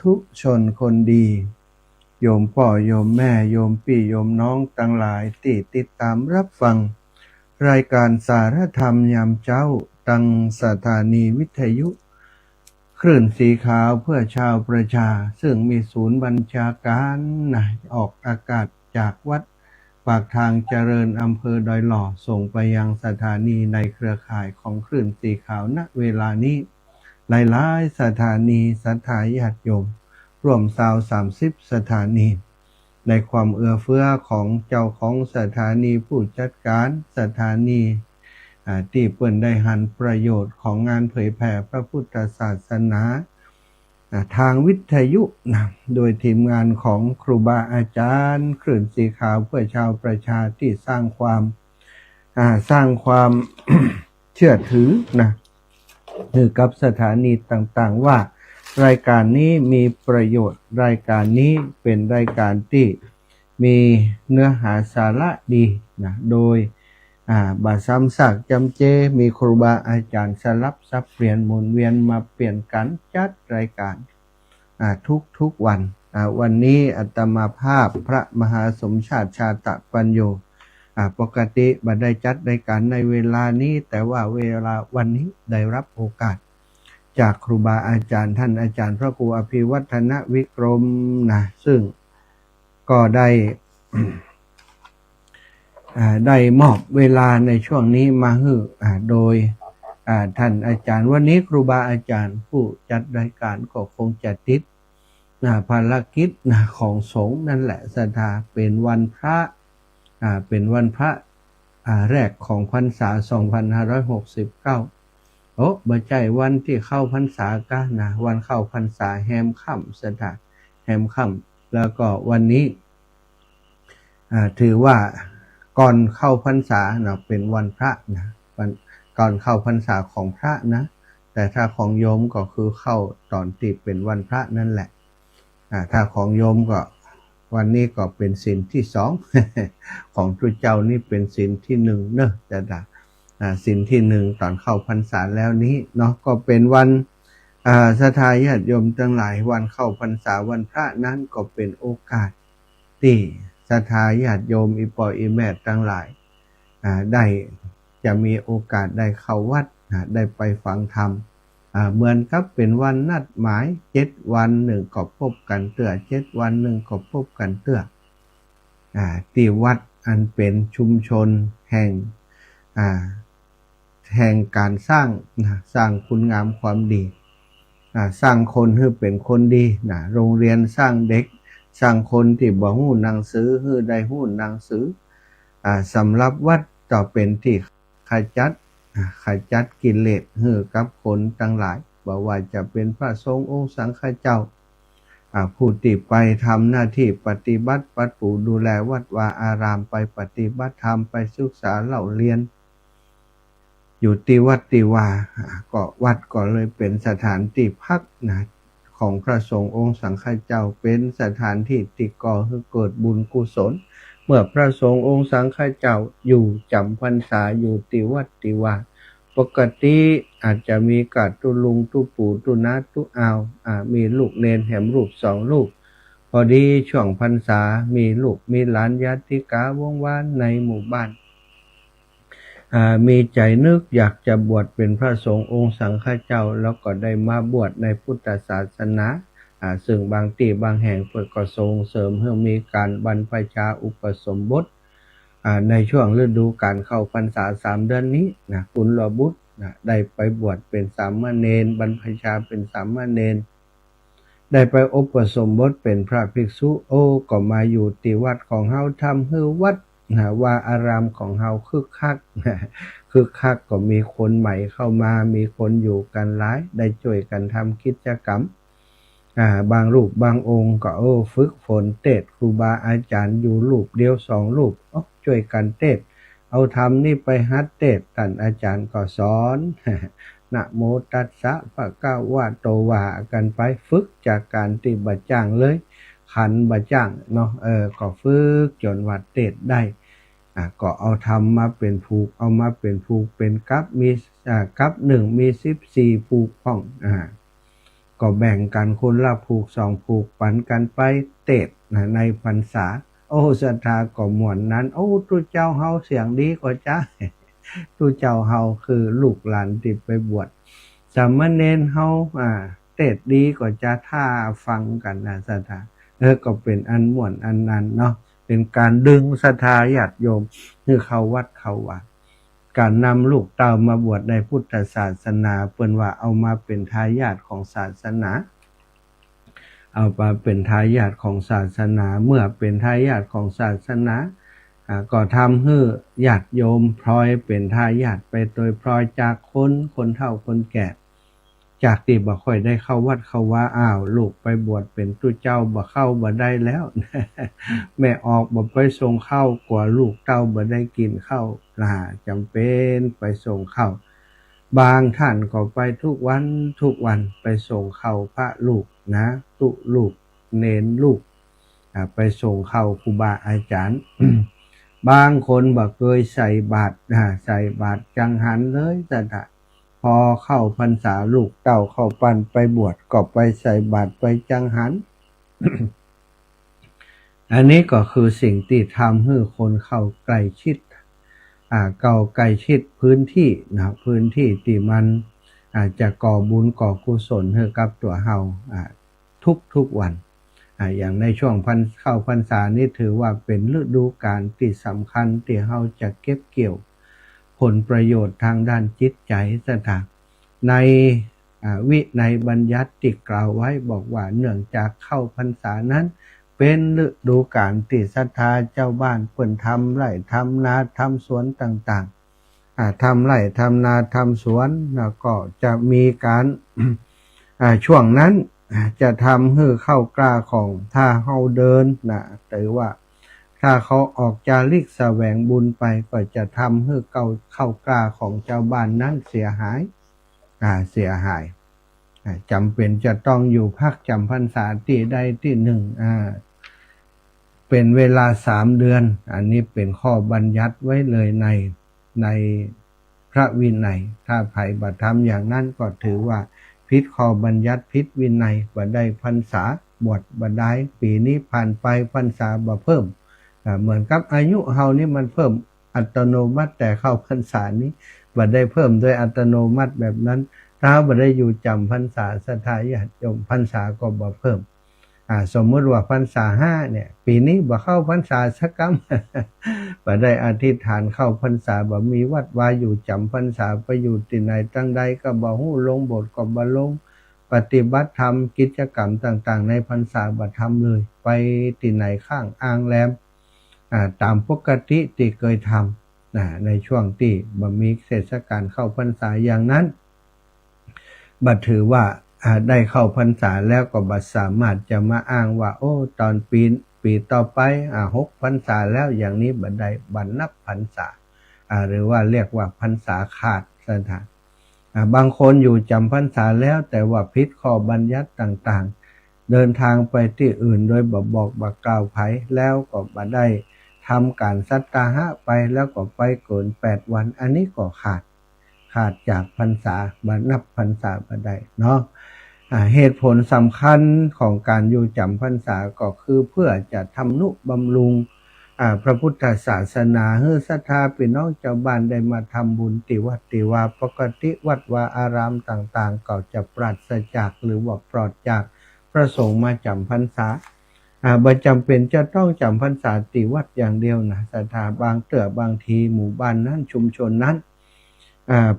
ธุชนคนดีโยมพ่อโยมแม่โยมพี่โยมน้องทั้งหลายที่ติดตามรับฟังรายการสารธรรมยามเช้าตั้งสถานีวิทยุคลื่นสีขาวเพื่อชาวประชาซึ่งมีศูนย์บัญชาการออกอากาศจากวัดปากทางเจริญอำเภอดอยหล่อส่งไปยังสถานีในเครือข่ายของคลื่นสีขาวณเวลานี้หลายๆสถานีศรัทธาญาติโยมร่วม30สถานีในความเอื้อเฟื้อของเจ้าของสถานีผู้จัดการสถานีที่เปิดได้หันประโยชน์ของงานเผยแผ่พระพุทธศาสนาทางวิทยุโดยทีมงานของครูบาอาจารย์คลื่นสีขาวเพื่อชาวประชาที่สร้างความ เชื่อถือคือกับสถานีต่างๆว่ารายการนี้มีประโยชน์รายการนี้เป็นรายการที่มีเนื้อหาสาระดีโดยบาซ้ำซากจำเจมีครูบาอาจารย์สลับซับเปลี่ยนหมุนเวียนมาเปลี่ยนกันจัดรายการทุกวันวันนี้อาตมาภาพพระมหาสมชาติชาตปัญโยปกติบัดได้จัดรายการในเวลานี้แต่ว่าเวลาวันนี้ได้รับโอกาสจากครูบาอาจารย์ท่านอาจารย์พระครูอภิวัฒนวิกรมซึ่งก็ได้ ได้มอบเวลาในช่วงนี้มาให้โดยท่านอาจารย์วันนี้ครูบาอาจารย์ผู้จัดรายการก็คงจะติดภารกิจของสงฆ์นั่นแหละศรัทธาเป็นวันพระเป็นวันพระแรกของพรรษา2569บ่ใช่วันที่เข้าพรรษากะวันเข้าพรรษาแฮมค่ำศรัทธาแฮมค่ำแล้วก็วันนี้ถือว่าก่อนเข้าพรรษาเป็นวันพระวันก่อนเข้าพรรษาของพระแต่ถ้าของโยมก็คือเข้าตอนที่เป็นวันพระนั่นแหละถ้าของโยมก็วันนี้ก็เป็นศีลที่2 ของพระเจ้านี่เป็นศีลที่1จะได้ศีลที่1ตอนเข้าพรรษาแล้วนี้ก็เป็นวันศรัทธาญาติโยมทั้งหลายวันเข้าพรรษาวันพระนั้นก็เป็นโอกาสที่ศรัทธาญาติโยมอีปออีแม่ทั้งหลายได้จะมีโอกาสได้เข้าวัดได้ไปฟังธรรมเหมือนกับเป็นวันนัดหมาย7 วัน1ก็พบกันเตื้อ7 วัน1ก็พบกันเตื้อที่วัดอันเป็นชุมชนแห่งการสร้างคุณงามความดีสร้างคนให้เป็นคนดีโรงเรียนสร้างเด็กสร้างคนที่บ่ฮู้หนังสือให้ได้ฮู้หนังสือสำหรับวัดต่อเป็นที่ขจัดกิเลสให้กับคนทั้งหลายบ่ว่าจะเป็นพระสงฆ์องค์สังฆเจ้าผู้ที่ไปทำหน้าที่ปฏิบัติปัดปูดูแลวัดวาอารามไปปฏิบัติธรรมไปศึกษาเล่าเรียนอยู่ที่วัดที่ว่าก็วัดก็เลยเป็นสถานที่พักของพระสงฆ์องค์สังฆเจ้าเป็นสถานที่ที่ก่อให้เกิดบุญกุศลเมื่อพระสงฆ์องค์สังฆเจ้าอยู่จำพรรษาอยู่ที่วัดที่ว่าปกติอาจจะมีกาตุลุงตุปู่ตุนาตุอาวมีลูกเนนแหมรูป2 ลูกพอดีช่วงพรรษามีลูกมีหลานญาติกาวงวานในหมู่บ้านมีใจนึกอยากจะบวชเป็นพระสงฆ์องค์สังฆเจ้าแล้วก็ได้มาบวชในพุทธศาสนาซึ่งบางที่บางแห่งเปิดก็ส่งเสริมให้มีการบรรพชาอุปสมบทในช่วงฤดูการเข้าพรรษา3 เดือนนี้กุลบุตรได้ไปบวชเป็นสามเณรบรรพชาเป็นสามเณรได้ไปอุปสมบทเป็นพระภิกษุก็มาอยู่ที่วัดของเฮาทำให้วัดว่าอารามของเฮาคึกคักก็มีคนใหม่เข้ามามีคนอยู่กันหลายได้ช่วยกันทำกิจกรรมบางรูปบางองค์ก็ฝึกฝนเทศครูบาอาจารย์อยู่รูปเดียว2 รูปช่วยกันเทศเอาธรรมนี่ไปหัดเทศท่านอาจารย์ก็สอน นะโมตัสสะภะคะวะโตว่ากันไปฝึกจากการที่บ่จ้างเลยขันบ่จ้างก็ฝึกจนวัดเทศได้ก็เอาธรรมมาเป็นผูกเอามาเป็นผูกเป็นกัปมีกัป1มี14ผูกพ่อง ก็แบ่งกันคนละผูก2ผูกปันกันไปเตะในพรรษาโอ้ศรัทธาก็ม่วนนั้นโอ้ตุเจ้าเฮาเสียงดีกว่าจ้าตุเจ้าเฮาคือลูกหลานที่ไปบวชสามเณรเฮาเตะดีกว่าจะท่าฟังกันนะศรัทธาก็เป็นอันม่วนอันนั้นเนาะเป็นการดึงศรัทธาญาติโยมให้เข้าวัดเข้าว่าการนำลูกเต้ามาบวชในพุทธศาสนาเปิ้นว่าเอามาเป็นทายาทของศาสนาเอามาเป็นทายาทของศาสนาเมื่อเป็นทายาทของศาสนาก็ทำให้ญาติโยมพลอยเป็นทายาทไปโดยพลอยจากคนเฒ่าคนแก่จากที่บ่ค่อยได้เข้าวัดเข้าว่าอ้าวลูกไปบวชเป็นตุเจ้าบ่เข้าบ่ได้แล้ว แม่ออกบ่ไปส่งข้าวกว่าลูกเต้าบ่ได้กินข้าวจำเป็นไปส่งข้าวบางท่านก็ไปทุกวันไปส่งข้าวพระลูกนะตุลูกเนนลูกไปส่งข้าวครูบาอาจารย์ บางคนบ่เคยใส่บาตรใส่บาตรจังหันเลยแต่พอเข้าพรรษาลูกเต้าเข้าปั้นไปบวชก็ไปใส่บาตรไปจังหัน อันนี้ก็คือสิ่งที่ทำให้คนเข้าใกล้ชิดใกล้ชิดพื้นที่นะพื้นที่ที่มันจะก่อบุญก่อกุศลให้กับตัวเฮาทุกวันอย่างในช่วงเข้าพรรษานี่ถือว่าเป็นฤดูกาลที่สำคัญที่เฮาจะเก็บเกี่ยวผลประโยชน์ทางด้านจิตใจสถานในวินัยบัญญัติที่กล่าวไว้บอกว่าเนื่องจากเข้าพรรษานั้นเป็นฤดูกาลที่ศรัทธาเจ้าบ้านเพิ่นทำไร่ทำนาทำสวนต่างๆทำไร่ทำนาทำสวนแล้วก็จะมีการช่วงนั้นจะทำให้เข้ากล้าของถ้าเฮาเดินหรือว่าถ้าเขาออกจาริกแสวงบุญไปก็จะทำให้เข้ากล้าของเจ้าบ้านนั้นเสียหายจำเป็นจะต้องอยู่พักจำพรรษาที่ใดที่หนึ่งเป็นเวลา3 เดือนอันนี้เป็นข้อบัญญัติไว้เลยในพระวินัยถ้าไผบ่ทำอย่างนั้นก็ถือว่าผิดข้อบัญญัติผิดวินัยบ่ได้พรรษาบวชบ่ได้ปีนี้ผ่านไปพรรษาบ่เพิ่มเหมือนกับอายุเฮานี่มันเพิ่มอัตโนมัติแต่เข้าพรรษานี้บ่ได้เพิ่มโดยอัตโนมัติแบบนั้นถ้าบ่ได้อยู่จำพรรษาศรัทธาญาติโยมพรรษาก็บ่เพิ่มสมมติว่าพรรษา5เนี่ยปีนี้บ่เข้าพรรษาสักกำ บ่ได้อธิษฐานเข้าพรรษาบ่มีวัดวาอยู่จำพรรษาไปอยู่ที่ไหนตั้งใดก็บ่ฮู้ลงโบสถ์ก็บ่ลงปฏิบัติธรรมกิจกรรมต่างๆในพรรษาบ่ทำเลยไปที่ไหนข้างอ่างแรมตามปกติที่เคยทำในช่วงที่บ่มีเทศกาลเข้าพรรษาอย่างนั้นบ่ถือว่าได้เข้าพรรษาแล้วก็บ่สามารถจะมาอ้างว่าโอ้ตอนปีต่อไป6 พรรษาแล้วอย่างนี้บ่ได้บันนับพรรษาหรือว่าเรียกว่าพรรษาขาดสถานบางคนอยู่จำพรรษาแล้วแต่ว่าผิดข้อบัญญัติต่างๆเดินทางไปที่อื่นโดยบ่บอกบ่กล่าวไผแล้วก็บ่ได้ทำการสัตตาหะไปแล้วก็ไปเกิน8 วันอันนี้ก็ขาดจากพรรษาบ่นับพรรษาบ่ได้เนาะเหตุผลสำคัญของการอยู่จำพรรษาก็คือเพื่อจะทำนุบำรุงพระพุทธศาสนาให้ศรัทธาพี่น้องชาวบ้านได้มาทำบุญที่วัดที่วาปกติวัดวาอารามต่างๆก็จะปราศจากหรือว่าปลอดจากพระสงฆ์มาจำพรรษาบ่จำเป็นจะต้องจำพรรษาที่วัดอย่างเดียวนะศรัทธาบางทีหมู่บ้านนั้นชุมชนนั้น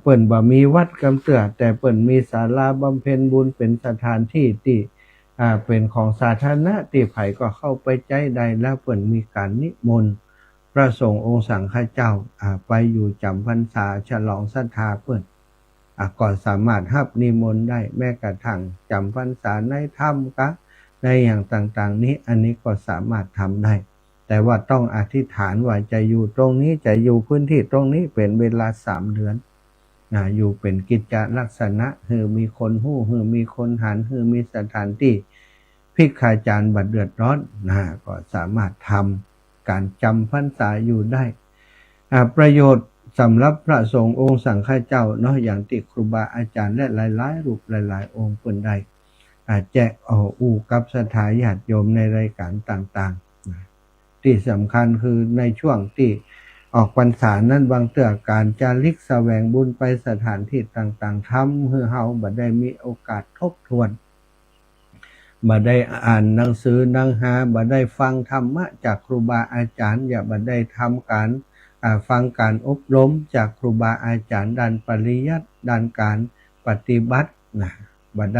เปิ้นบ่มีวัดกำเตือแต่เปิ้นมีศาลาบำเพ็ญบุญเป็นสถานที่ที่เป็นของสาธารณะที่ไผก็เข้าไปใจได้แล้วเปิ้นมีการนิมนต์พระสงฆ์องค์สังฆเจ้าไปอยู่จำพรรษาฉลองศรัทธาเปิ้นก็สามารถรับนิมนต์ได้แม้กระทั่งจำพรรษาในถ้ำก็ในอย่างต่างๆนี้อันนี้ก็สามารถทำได้แต่ว่าต้องอธิษฐานว่าจะอยู่ตรงนี้จะอยู่พื้นที่ตรงนี้เป็นเวลา3 เดือนอยู่เป็นกิจลักษณะมีคนฮู้มีคนหันมีสถานที่ภิกขาจารย์บัดเดือดร้อนก็สามารถทำการจำพรรษาอยู่ได้ประโยชน์สำหรับพระสงฆ์องค์สังฆเจ้าเนาะอย่างที่ครูบาอาจารย์และหลายๆรูปหลายๆองค์เพิ่นได้ แจกอูกับสถาญาติโยมในรายการต่างๆที่สำคัญคือในช่วงที่ออกพรรษานั้นบางเทื่อการจาริกแสวงบุญไปสถานที่ต่างๆทำให้เฮาบ่ได้มีโอกาสทบทวนบ่ได้อ่านหนังสือหนังหาบ่ได้ฟังธรรมะจากครูบาอาจารย์อย่าบ่ได้ทำการฟังการอบรมจากครูบาอาจารย์ด้านปริยัติด้านการปฏิบัติบ่ไ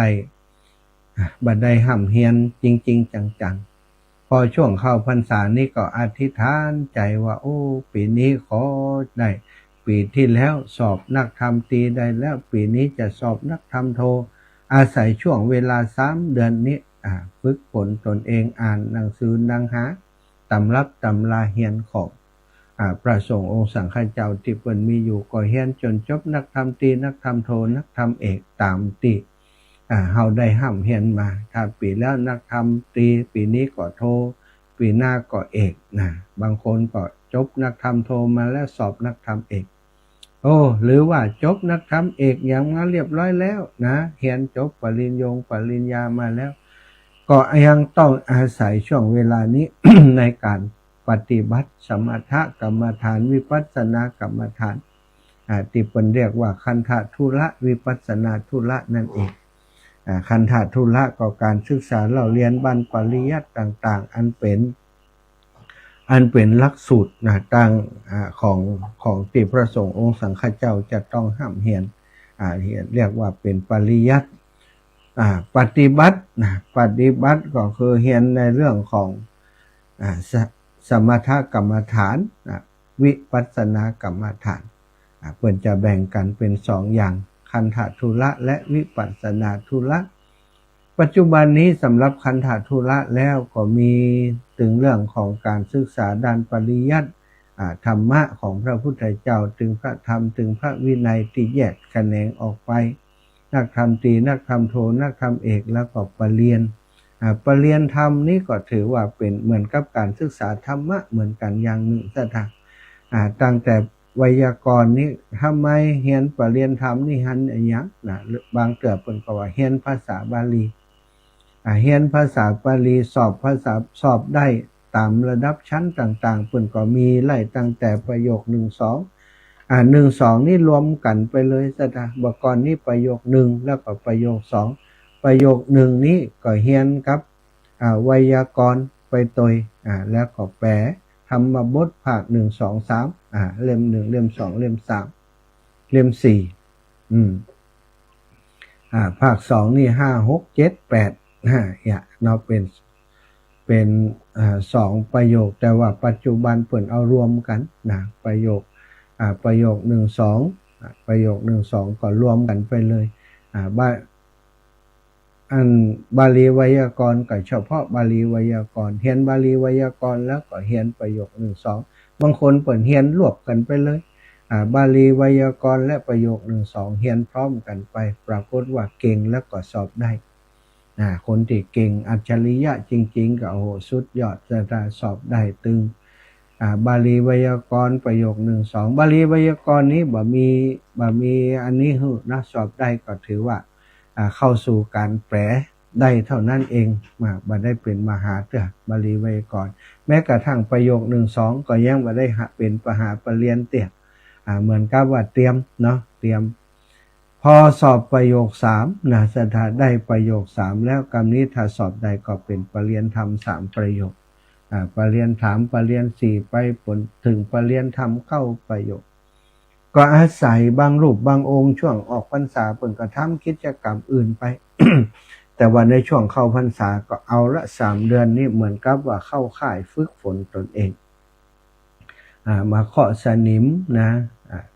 ด้ห่ำเฮียนจริงๆจังๆพอช่วงเข้าพรรษานี่ก็อธิษฐานใจว่าโอ้ปีนี้ขอได้ปีที่แล้วสอบนักธรรมตรีได้แล้วปีนี้จะสอบนักธรรมโทอาศัยช่วงเวลา3 เดือนนี้ฝึกฝนตนเองอ่านหนังสือหนังหาตำรับตำราเฮียนของพระสงฆ์องค์สังฆเจ้าที่เพิ่นมีอยู่ก็เฮียนจนจบนักธรรมตรีนักธรรมโทนักธรรมเอกตามที่เฮาได้ห่ำเฮียนมาถ้าปีแล้วนักธรรมตรีปีนี้ก็โทปีหน้าก็เอกบางคนก็จบนักธรรมโทมาแล้วสอบนักธรรมเอกหรือว่าจบนักธรรมเอกอย่างมาเรียบร้อยแล้วเฮียนจบปริญญามาแล้วก็ยังต้องอาศัยช่วงเวลานี้ ในการปฏิบัติสมถกรรมฐานวิปัสสนากรรมฐานที่เพิ่นเรียกว่าคันธทุระวิปัสสนาทุระนั่นเองคันธทุระก็การศึกษาเราเรียนบรรปริยัติต่างๆอันเป็นหลักสูตรต่างของที่พระสงฆ์องค์สังฆเจ้าจะต้องห้ามเรียนเรียกว่าเป็นปริยัติปฏิบัติก็คือเรียนในเรื่องของสมถกรรมฐานวิปัสสนากรรมฐานเพิ่นจะแบ่งกันเป็น2อย่างคันธทุระและวิปัสสนาทุระปัจจุบันนี้สำหรับคันธทุระแล้วก็มีถึงเรื่องของการศึกษาด้านปริยัติธรรมะของพระพุทธเจ้าถึงพระธรรมถึงพระวินัยที่แยกแขนงออกไปนักธรรมตรีนักธรรมโทนักธรรมเอกแล้วก็ปริญญาธรรมนี่ก็ถือว่าเป็นเหมือนกับการศึกษาธรรมะเหมือนกันอย่างหนึ่งตั้งแต่ไวยากรณ์นี่ทำไมเรียนปริญญาธรรมนี่หันอย่างบางเตือเพิ่นก็ว่าเรียนภาษาบาลีเรียนภาษาบาลีสอบได้ตามระดับชั้นต่างๆเพิ่นก็มีไล่ตั้งแต่ประโยค1 2 1 2นี่รวมกันไปเลยบกรนี่ประโยค1แล้วก็ประโยค2ประโยค1นี้ก็เรียนครับไวยากรณ์ไปตยแล้วก็แปลธรรมบทภาค1 2 3เล่ม1เล่ม2เล่ม3เล่ม4ภาค2นี่5 6 7 8เนาะเป็น2ประโยคแต่ว่าปัจจุบันเพิ่นเอารวมกันประโยค1 2ประโยค1 2ก็รวมกันไปเลยบาลีไวยากรณ์ก็เฉพาะบาลีไวยากรณ์เรียนบาลีไวยากรณ์แล้วก็เรียนประโยค1 2บางคนเปิ่นเรียนรวบกันไปเลยบาลีไวยากรณ์และประโยค1 2เรียนพร้อมกันไปปรากฏว่าเก่งแล้วก็สอบได้คนที่เก่งอัจฉริยะจริงๆก็โอ้โหสุดยอดจะสอบได้ตึงบาลีไวยากรณ์ประโยค1 2บาลีไวยากรณ์นี้บ่มีอันนี้สอบได้ก็ถือว่าเข้าสู่การแปลได้เท่านั้นเองบ่ได้เป็นมหาเถอะบาลีไวยากรณ์แม้กระทั่งประโยค1 2ก็ยังบ่ได้เป็นมหาปรริญญาเตี้ยเหมือนกับว่าเตรียมพอสอบประโยค3สถาได้ประโยค3แล้วกรรมนี้ถ้าสอบได้ก็เป็นปรริญญาธรรม3ประโยคปรริญญา3ปรริญญา4ไปผลถึงปรริญญาธรรม9ประโยคก็อาศัยบางรูปบางองค์ช่วงออกพรรษาเพิ่นก็ทำกิจกรรมอื่นไป แต่ว่าในช่วงเข้าพรรษาก็เอาละ3 เดือนนี้เหมือนกับว่าเข้าค่ายฝึกฝนตนเองมาเคาะสนิม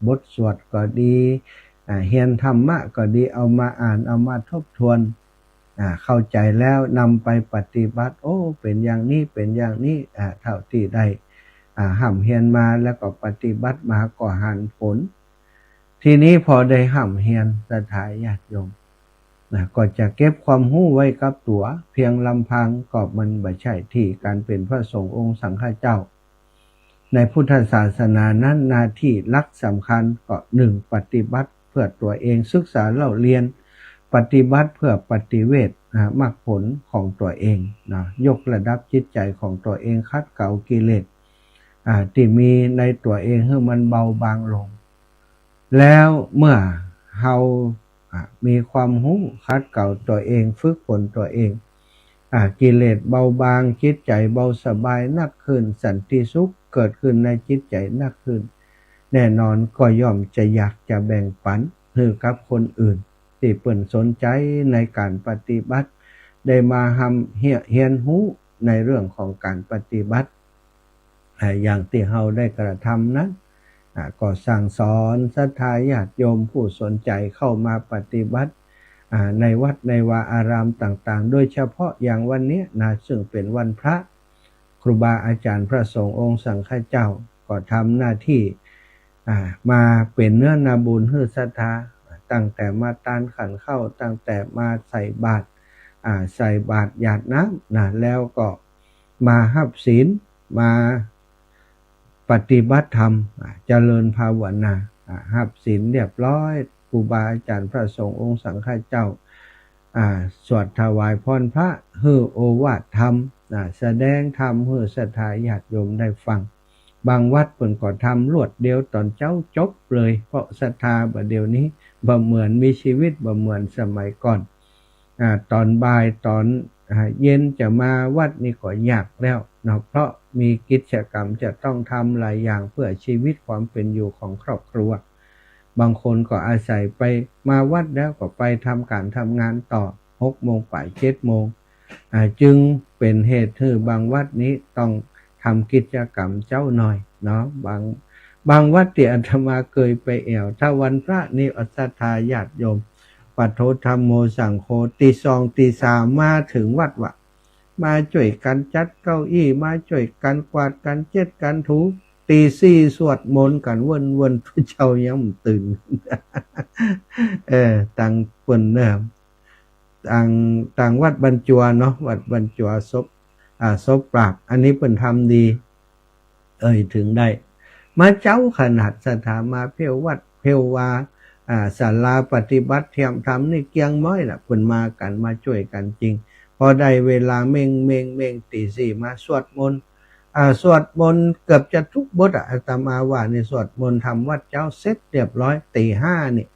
บทสวดก็ดีเรียนธรรมะก็ดีเอามาอ่านเอามาทบทวนเข้าใจแล้วนำไปปฏิบัติเป็นอย่างนี้เป็นอย่างนี้เท่าที่ได้ห่ำเรียนมาแล้วก็ปฏิบัติมาก็หันผลทีนี้พอได้ห่ำเรียนสถาญาติโยมก็จะเก็บความรู้ไว้กับตัวเพียงลำพังก็มันบ่ใช่ที่การเป็นพระสงฆ์องค์สังฆเจ้าในพุทธศาสนานั้นหน้าที่หลักสำคัญก็1ปฏิบัติเพื่อตัวเองศึกษาเล่าเรียนปฏิบัติเพื่อปฏิเวท มรรคผลของตัวเองนะยกระดับจิตใจของตัวเองคัดเกลากิเลสที่มีในตัวเองให้มันเบาบางลงแล้วเมื่อเรามีความรู้คัดเกลาตัวเองฝึกฝนตัวเองกิเลสเบาบางจิตใจเบาสบายนักขึ้นสันติสุขเกิดขึ้นในจิตใจนักขึ้นแน่นอนก็ย่อมจะอยากจะแบ่งปันให้กับคนอื่นที่เปิ่นสนใจในการปฏิบัติได้มาเรียนรู้ในเรื่องของการปฏิบัติอย่างที่เราได้กระทำนั้นก็สั่งสอนศรัทธาญาติโยมผู้สนใจเข้ามาปฏิบัติในวัดในวาอารามต่างๆโดยเฉพาะอย่างวันนี้นะซึ่งเป็นวันพระครูบาอาจารย์พระสงฆ์องค์สังฆเจ้าก็ทำหน้าที่มาเป็นเนื้อนาบุญให้ศรัทธาตั้งแต่มาตานขันเข้าตั้งแต่มาใส่บาตรหยาดน้ำนะแล้วก็มาหับศีลมาปฏิบัติธรรมเจริญภาวนาหับศีลเรียบร้อยครูบาอาจารย์พระสงฆ์องค์สังฆเจ้าสวดถวายพรพระให้โอวาทธรรมแสดงธรรมให้ศรัทธาญาติโยมได้ฟังบางวัดเพิ่นก็ทำรวดเดียวตอนเจ้าจบเลยเพราะศรัทธาบัดเดี๋ยวนี้บ่เหมือนมีชีวิตบ่เหมือนสมัยก่อนตอนบ่ายตอนเย็นจะมาวัดนี่ก็ยากแล้วเนาะเพราะมีกิจกรรมจะต้องทำหลายอย่างเพื่อชีวิตความเป็นอยู่ของครอบครัวบางคนก็อาศัยไปมาวัดแล้วก็ไปทำการทำงานต่อ6 โมงไป7 โมงจึงเป็นเหตุให้บางวัดนี้ต้องทำกิจกรรมเจ้าหน่อยเนาะบางวัดที่อาตมาเคยไปแอวถ้าวันพระนี่ศรัทธาญาติโยมปัทโธธรรมโมสังโฆตีสองตีสามมาถึงวัดวะมาช่วยกันจัดเก้าอี้มาช่วยกันกวาดกันเช็ดกันถูตีสี่สวดมนต์กันวนๆพระเจ้ายังตื่น ต่างเปิ้นเนี่ยต่างวัดบรรจวเนาะวัดบรรจวศพปราบอันนี้เปิ้นทำดีถึงได้มาเจ้าขนาดสถามาเพียววัดเพียววาศาลาปฏิบัติเทียมธรรมนี่เกียงม้อยล่ะเพิ่นมากันมาช่วยกันจริงพอได้เวลาเม่งตีสี่มาสวดมนต์สวดมนต์เกือบจะทุกบทอาตมาว่านี่สวดมนต์ทำวัดเจ้าเสร็จเรียบร้อยตีห้านี่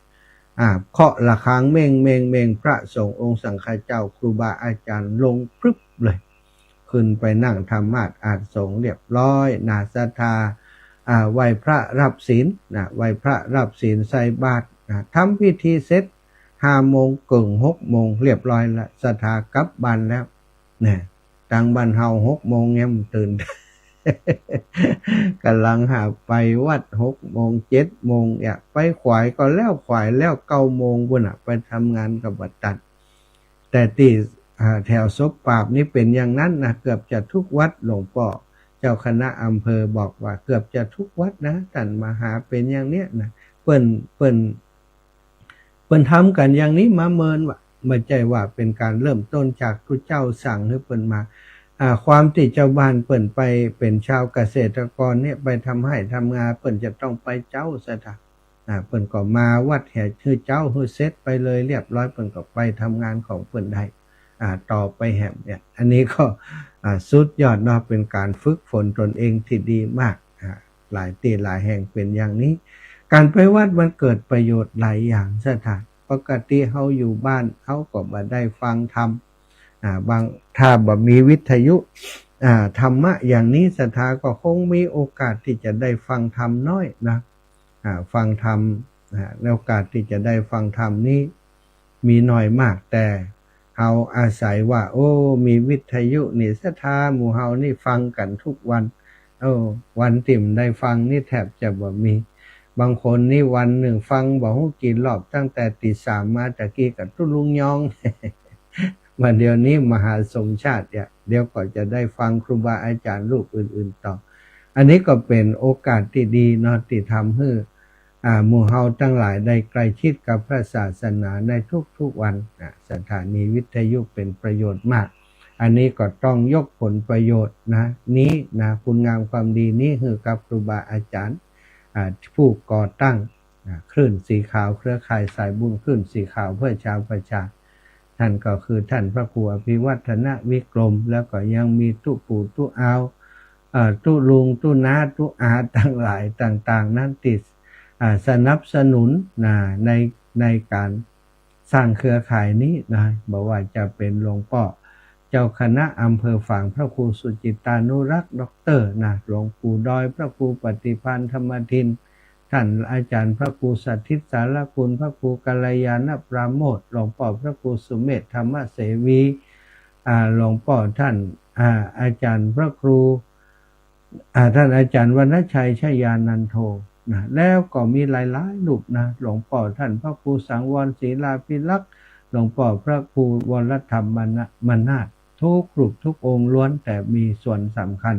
เคาะระฆังเม่งพระสงฆ์องค์สังฆเจ้าครูบาอาจารย์ลงพรึบเลยขึ้นไปนั่งธรรมาสน์สงฆ์เรียบร้อยนาศรัทธาไหว้พระรับศีลไหว้พระรับศีลใส่บาตรทำพิธีเสร็จ5 โมงกึ่ง6 โมงเรียบร้อยละศรัทธากลับบ้านแล้วเนี่ยทางบ้านเฮา6 โมงยังตื่น กำลังหาไปวัด6 โมง7 โมงไปขวายก็แล้วขวายแล้ว9 โมงพุ่นไปทำงานกับบัดตัดแต่ที่แถวศพปราบนี่เป็นอย่างนั้นนะเกือบจะทุกวัดหลวงพ่อเจ้าคณะอำเภอบอกว่าเกือบจะทุกวัดนะท่านมหาเป็นอย่างเนี้ยนะเปิ้นทำกันอย่างนี้มาเมินว่าไม่ใช่ว่าเป็นการเริ่มต้นจากพระเจ้าสั่งให้เปิ้นมาความที่เจ้าบ้านเปิ้นไปเป็นชาวเกษตรกรเนี่ยไปทำให้ทำงานเปิ้นจะต้องไปเจ้าซะท่าเปิ้นก็มาวัดแห่ชื่อเจ้าฮือเสร็จไปเลยเรียบร้อยเปิ้นก็ไปทำงานของเปิ้นได้ต่อไปแหมเนี่ยอันนี้ก็สุดยอดเนาะเป็นการฝึกฝนตนเองที่ดีมากหลายที่หลายแห่งเป็นอย่างนี้การไปวัดมันเกิดประโยชน์หลายอย่างซะท่าปกติเฮาอยู่บ้านเฮาก็บ่ได้ฟังธรรมบางถ้าบ่มีวิทยุธรรมะอย่างนี้ศรัทธาก็คงมีโอกาสที่จะได้ฟังธรรมน้อยนะฟังธรรมโอกาสที่จะได้ฟังธรรมนี้มีน้อยมากแต่เฮาอาศัยว่ามีวิทยุนี่ศรัทธาหมู่เฮานี่ฟังกันทุกวันวันติ่มได้ฟังนี่แทบจะบ่มีบางคนนี่วันหนึ่งฟังบ่ฮู้กี่รอบตั้งแต่ตี 3มาตะกี้กับตุลุงยอง มาเดี๋ยวนี้มหาสมชาติเดี๋ยวก็จะได้ฟังครูบาอาจารย์รูปอื่นๆต่ออันนี้ก็เป็นโอกาสที่ดีเนาะที่ทำให้หมู่เฮาทั้งหลายได้ใกล้ชิดกับพระศาสนาในทุกๆวันสถานีวิทยุเป็นประโยชน์มากอันนี้ก็ต้องยกผลประโยชน์นี้คุณงามความดีนี้ให้กับครูบาอาจารย์ผู้ก่อตั้งคลื่นสีขาวเครือข่ายสายบุญคลื่นสีขาวเพื่อชาวประชา ท่านก็คือท่านพระครูอภิวัฒนวิกรมแล้วก็ยังมีตุปู่ตุอาวตุลุงตุน้าตุอาทั้งหลายต่างๆนั้นติดสนับสนุนในการสร้างเครือข่ายนี้นะบอกว่าจะเป็นหลวงพ่อเจ้าคณะอำเภอฝางพระครูสุจิตานุรักษ์ด็อกเตอร์นะหลวงปู่ดอยพระครูปฏิพันธ์ธรรมทินท่านอาจารย์พระครูสัทธิสารคุณพระครูกัลยาณปราโมทย์หลวงพ่อพระครูสุเมธธรรมเสวีหลวงพ่อท่านอาจารย์พระครูท่านอาจารย์วรรณชัยชยานันโทนะแล้วก็มีหลายๆรูปนะหลวงพ่อท่านพระครูสังวรศิลาภิลักษ์หลวงพ่อพระครูวรธรรมมนาถทุกรูปทุกองค์ล้วนแต่มีส่วนสำคัญ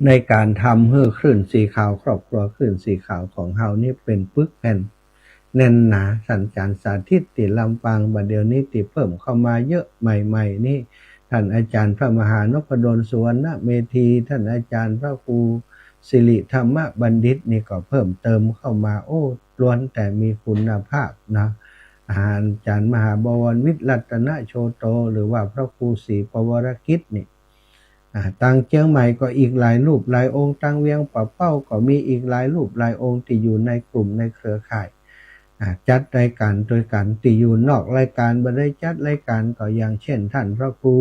ในการทำให้คลื่นสีขาวครอบครัวคลื่นสีขาวของเฮานี่เป็นปึกแผ่นแน่นหนาสัญจรสาธิตติลำปางบัดเดี๋ยวนี้ติเพิ่มเข้ามาเยอะใหม่ๆนี่ท่านอาจารย์พระมหานพดลสุวรรณเมธีท่านอาจารย์พระครูสิริธรรมบัณฑิตนี่ก็เพิ่มเติมเข้ามาโอ้ล้วนแต่มีคุณภาพนะอาจารย์มหาบวรวิทย์รัตนโชโตหรือว่าพระครูศรีปวรกิจนี่ตังเชียงใหม่ก็อีกหลายรูปหลายองค์ตังเวียงป่าเป้าก็มีอีกหลายรูปหลายองค์ที่อยู่ในกลุ่มในเครือข่ายจัดรายการโดยการที่อยู่นอกรายการบ่ได้จัดรายการก็อย่างเช่นท่านพระครู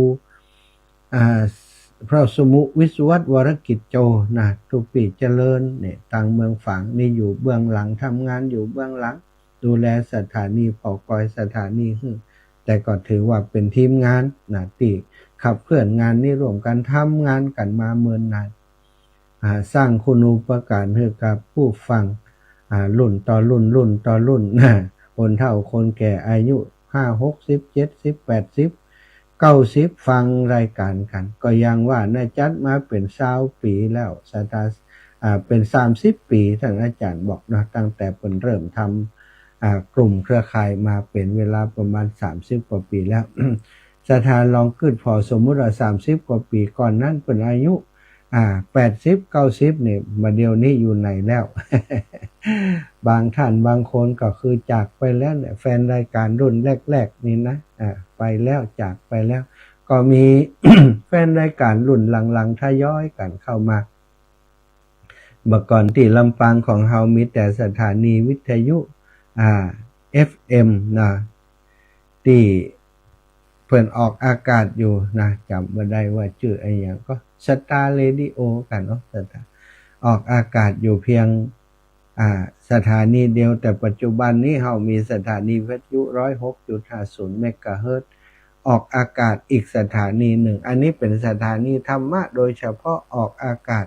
พระสมุวิศวัตวรกิจโจนะทุปีเจริญเนี่ยตังเมืองฝางนี่อยู่เบื้องหลังทำงานอยู่เบื้องหลังดูแลสถานีปอกอยสถานีแต่ก็ถือว่าเป็นทีมงานนะที่ขับเคลื่อนงานนี้ร่วมกันทำงานกันมาเมื่อนานสร้างคุณูปการให้กับผู้ฟังรุ่นต่อรุ่นต่อรุ่นนะคนเฒ่าคนแก่อายุ50 60 70 80 90ฟังรายการกันก็ยังว่าน่าจัดมาเป็น20 ปีแล้วสถาเป็น30 ปีท่านอาจารย์บอกนะตั้งแต่เพิ่นเริ่มทำกลุ่มเครือข่ายมาเป็นเวลาประมาณ30 กว่าปีแล้ว สถานลองขึ้นพอสมมุติว่า30 กว่าปีก่อนนั้นเป็นอายุ80 90เนี่ยมาเดี๋ยวนี้อยู่ไหนแล้ว บางท่านบางคนก็คือจากไปแล้วเนี่ยแฟนรายการรุ่นแรกๆนี่นะไปแล้วจากไปแล้วก็มี แฟนรายการรุ่นหลังๆทยอยกันเข้ามาเมื่อก่อนที่ลำปางของเฮามีแต่สถานีวิทยุFM นะที่เพิ่นออกอากาศอยู่นะจำบ่ได้ว่าชื่ออะไรอย่างก็สตาร์เรดิโอกันเนาะออกอากาศอยู่เพียงสถานีเดียวแต่ปัจจุบันนี้เฮามีสถานีวิทยุ 106.50 เมกะเฮิรตซ์ออกอากาศอีกสถานีหนึ่งอันนี้เป็นสถานีธรรมะโดยเฉพาะออกอากาศ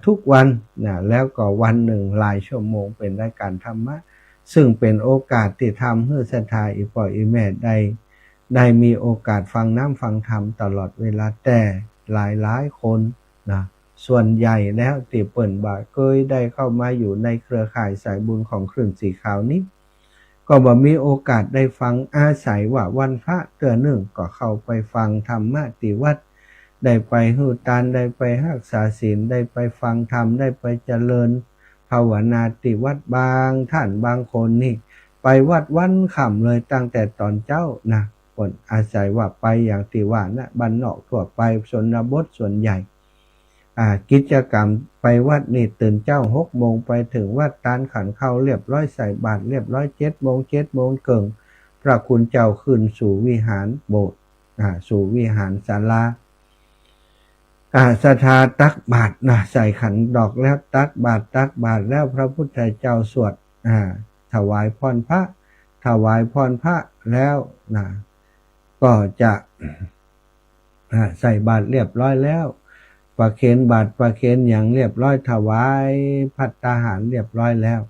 ทุกวันนะแล้วก็วันหนึ่งหลายชั่วโมงเป็นรายการธรรมะซึ่งเป็นโอกาสที่ทำให้ศรัทธาอีพ่ออีแม่ได้มีโอกาสฟังน้ำฟังธรรมตลอดเวลาแต่หลายคนนะส่วนใหญ่แล้วที่เปิ่นบ่าเคยได้เข้ามาอยู่ในเครือข่ายสายบุญของคลื่นสีขาวนี้ก็บ่มีโอกาสได้ฟังอาศัยว่าวันพระเตือนหนึ่งก็เข้าไปฟังธรรมะที่วัดได้ไปหูตานได้ไปรักษาศีลได้ไปฟังธรรมได้ไปเจริญภาวนาที่วัดบางท่านบางคนนี่ไปวัดวันค่ำเลยตั้งแต่ตอนเจ้านะคนอาศัยว่าไปอย่างที่ว่านะบ้านนอกทั่วไปชนบทส่วนใหญ่กิจกรรมไปวัดนี่ตื่นเจ้า6 โมงไปถึงวัดตานขันเข้าเรียบร้อยใส่บาตรเรียบร้อย7 โมงเกิงพระคุณเจ้าขึ้นสู่วิหารโบสถ์สู่วิหารศาลาศรัทธาตักบาตรนะใส่ขันดอกแล้วตักบาตรแล้วพระพุทธเจ้าสวดถวายพรพระแล้วนะก็จะใส่บาตรเรียบร้อยแล้วประเคนบาตรประเคนอย่างเรียบร้อยถวายภัตตาหารเรียบร้อยแล้ว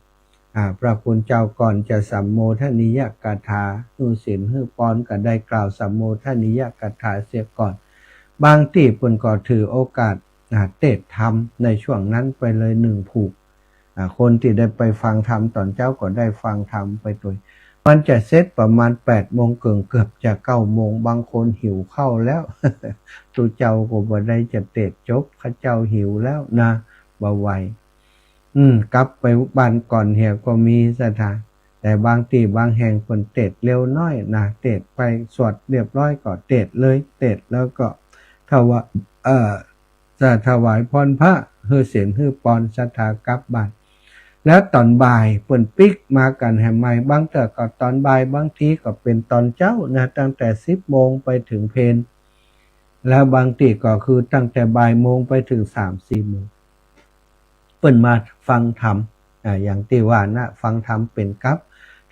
พระคุณเจ้าก่อนจะสัมโมทนิยกถาศีลปอนก็ได้กล่าวสัมโมทนิยกถาเสียก่อนบางที่เพิ่นก็ถือโอกาสเทศธรรมในช่วงนั้นไปเลย1 ผูกคนที่ได้ไปฟังธรรมตอนเจ้าก็ได้ฟังธรรมไปตัวมันจะเสร็จประมาณ8 โมงเกือบจะ9 โมงบางคนหิวเข้าแล้ว ตัวเจ้าก็บ่ได้จะเทศจบข้าเจ้าหิวแล้วนะบ่ไหวกลับไปบ้านก่อนเหี่ยก็มีสถาน แต่บางทีบางแห่งเพิ่นเตดเร็วน้อยนะเตดไปสวดเรียบร้อยก็เตดเลยเตดแล้วก็ถวายจะถวายพรพระฮือศีลฮือปอนศรัทธากลับบ้านแล้วตอนบ่ายเปิ่นปิกมากันแห่ใหม่บางเทื่อก็ตอนบ่ายบางทีก็เป็นตอนเช้านะตั้งแต่10 โมงไปถึงเพลแล้วบางทีก็คือตั้งแต่บ่ายโมงไปถึง3-4 โมงเปิ่นมาฟังธรรมอย่างที่ว่านะฟังธรรมเป็นกับ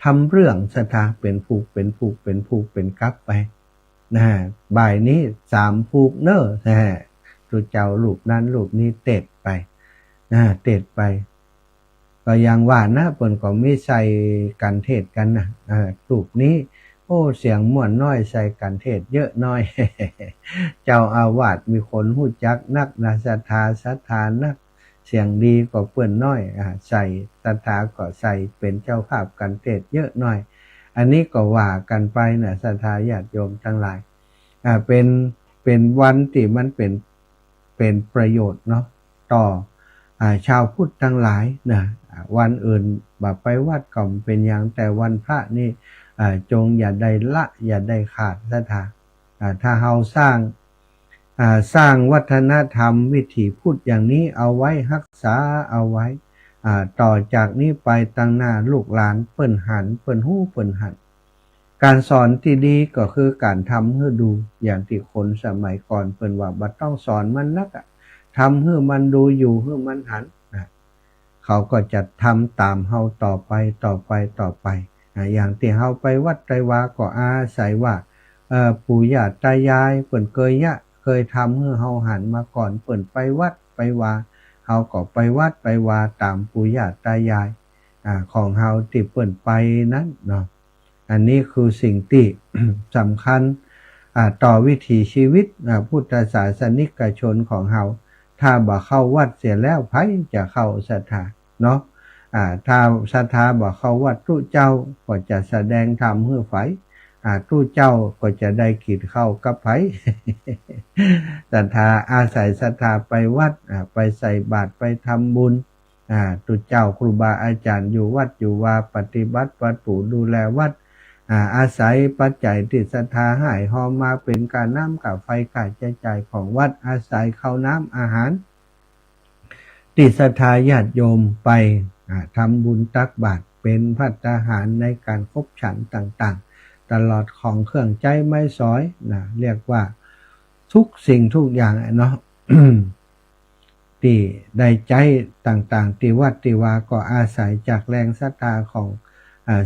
ทำเรื่องศรัทธาเป็นผูกเป็นกับไปนะบ่ายนี้3 ผูกเนอะนะตัวเจ้าลูกนั้นลูกนี้เตดไปนะเตดไปก็ยังว่านะเปิ่นก็ไม่ใส่กันเทศกันนะลูกนี้โอ้เสียงม่วนน้อยใส่กันเทศเยอะน้อย เจ้าอาวาสมีคนหู้จักนักนะศรัทธานักเสียงดีก็เปิ่นน้อยใส่ศรัทธาก็ใส่เป็นเจ้าภาพกันเทศเยอะน้อยอันนี้ก็ว่ากันไปนะศรัทธาญาติโยมทั้งหลายเป็นวันที่มันเป็นประโยชน์เนาะต่อชาวพุทธทั้งหลายนะวันอื่นบ่ไปวัดก็เป็นอย่างแต่วันพระนี่จงอย่าได้ละอย่าได้ขาดศรัทธาถ้าเราสร้างวัฒนธรรมวิถีพุทธอย่างนี้เอาไว้รักษาเอาไว้ต่อจากนี้ไปตั้งหน้าลูกหลานเปิ้นหันเปิ้นหู้เปิ้นหันการสอนที่ดีก็คือการทำให้ดูอย่างที่คนสมัยก่อนเปิ้นว่าบ่ต้องสอนมันนักทำให้มันดูอยู่ให้มันหันเขาก็จะทำตามเฮาต่อไปอย่างที่เฮาไปวัดไตรวาก็อาศัยว่าปู่ย่าตายายเปิ้นเคยทำให้เฮาหันมาก่อนเปิ้นไปวัดไปวาเฮาก็ไปวัดไปวาตามปู่ย่าตายายของเฮาที่เปิ้นไปนั้นเนาะอันนี้คือสิ่งที่ สำคัญต่อวิถีชีวิตพุทธศาสนิกชนของเฮาถ้าบ่เข้าวัดเสียแล้วไผจะเข้าศรัทธาเนาะถ้าศรัทธาบ่เข้าวัดตู้เจ้าก็จะแสดงธรรมให้ไผตู้เจ้าก็จะได้กินข้าวกับไผ ศรัทธาอาศัยศรัทธาไปวัดไปใส่บาตรไปทำบุญตู้เจ้าครูบาอาจารย์อยู่วัดอยู่วาปฏิบัติวัดปู่ดูแลวัดอาศัยปัจจัยที่ศรัทธาให้หอมมาเป็นการน้ำกับไฟค่าใช้จ่ายของวัดอาศัยข้าวน้ำอาหารที่ศรัทธาญาติโยมไปทำบุญตักบาตรเป็นภัตตาหารในการคบฉันต่างๆตลอดของเครื่องใจไม้สอยเรียกว่าทุกสิ่งทุกอย่างเนาะ ที่ได้ใจต่างๆที่วัดที่วาก็อาศัยจากแรงศรัทธาของ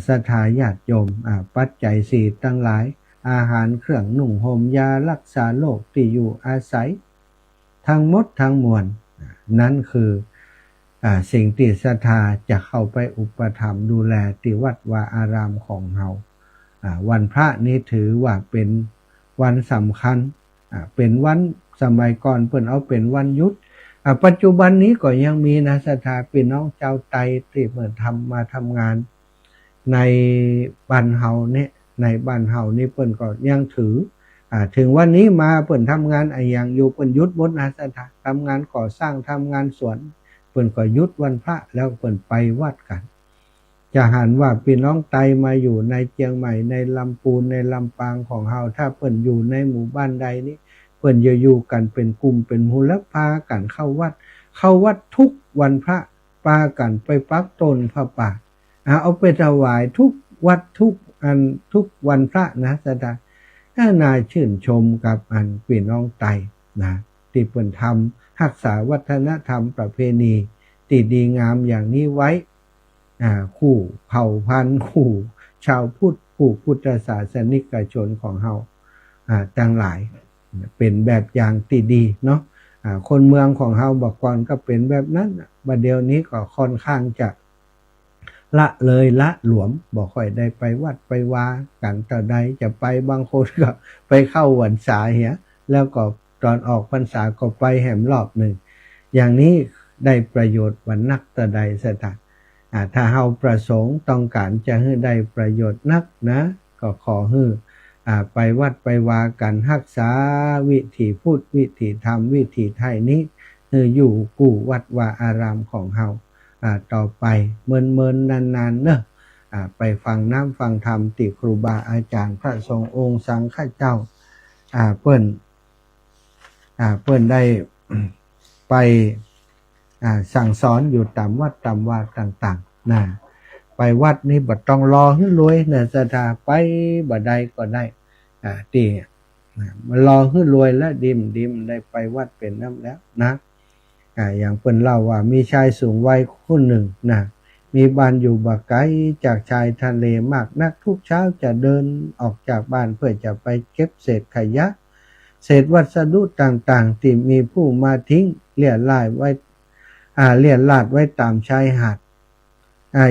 ศรัทธาญาติโยมปัจจัยสี่ทั้งหลายอาหารเครื่องนุ่งห่มยารักษาโรคที่อยู่อาศัยทั้งหมดทั้งมวลนั้นคือสิ่งที่ศรัทธาจะเข้าไปอุปถัมภ์ดูแลที่วัดวาอารามของเฮาวันพระนี้ถือว่าเป็นวันสำคัญเป็นวันสมัยก่อนเพิ่นเอาเป็นวันหยุดปัจจุบันนี้ก็ยังมีนะศรัทธาพี่น้องชาวไทยที่เพิ่นมาทำงานในบ้านเฮาเนี่ยในบ้านเฮานี่เพิ่นก็ยังถือถึงวันนี้มาเพิ่นทำงานอย่างอยู่เพิ่นหยุดหมดนะศรัทธาทำงานก่อสร้างทำงานสวนเพิ่นก็หยุดวันพระแล้วเพิ่นไปวัดกันจะหันว่าพี่น้องไทยมาอยู่ในเชียงใหม่ในลำพูนในลำปางของเฮาถ้าเพิ่นอยู่ในหมู่บ้านใดนี้เพิ่นจะอยู่กันเป็นกลุ่มเป็นหมู่แล้วพากันเข้าวัดทุกวันพระพากันไปปักต้นพระป่าเอาไปถวายทุกวัดทุกวันพระนะศรัทธาน่าชื่นชมกับพี่น้องไทยนะที่เพิ่นทำรักษาวัฒนธรรมประเพณีที่ดีงามอย่างนี้ไว้คู่เผ่าพันธุ์คู่ชาวพุทธคู่พุทธศาสนิกชนของเฮาทั้งหลายเป็นแบบอย่างที่ดีเนาะคนเมืองของเฮาบอกก่อนก็เป็นแบบนั้นบัดเดี๋ยวนี้ก็ค่อนข้างจะละเลยละหลวมบ่ค่อยได้ไปวัดไปวากันแต่ใดจะไปบางคนก็ไปเข้าพรรษาเหียแล้วก็ตอนออกพรรษาก็ไปแหมรอบหนึ่งอย่างนี้ได้ประโยชน์วันนักแต่ใดสถานถ้าเฮาประสงค์ต้องการจะให้ได้ประโยชน์นักนะก็ขอให้ไปวัดไปวากันรักษาวิถีพุทธวิถีธรรมวิถีไทยนี้อยู่กู้วัดวาอารามของเฮาต่อไปเมินนานๆเนอะ ไปฟังน้ำฟังธรรมติครูบาอาจารย์พระสงฆ์องค์สังฆเจ้าเปิ้นได้ ไปสั่งสอนอยู่ตามวัดตามวาต่างๆนะไปวัดนี้บ่ต้องรอให้รวยเนี่ยสถาไปบ่ได้ก็ได้ตีมันรอให้รวยแล้วดิมได้ไปวัดเป็นน้ำแล้วนะอย่างเปิ้นเล่าว่ามีชายสูงวัยคนหนึ่งนะมีบ้านอยู่บ่ไกลจากชายทะเลมากนักทุกเช้าจะเดินออกจากบ้านเพื่อจะไปเก็บเศษขยะเศษวัสดุต่างๆที่มีผู้มาทิ้งเลี่ยราดไว้ตามชายหาด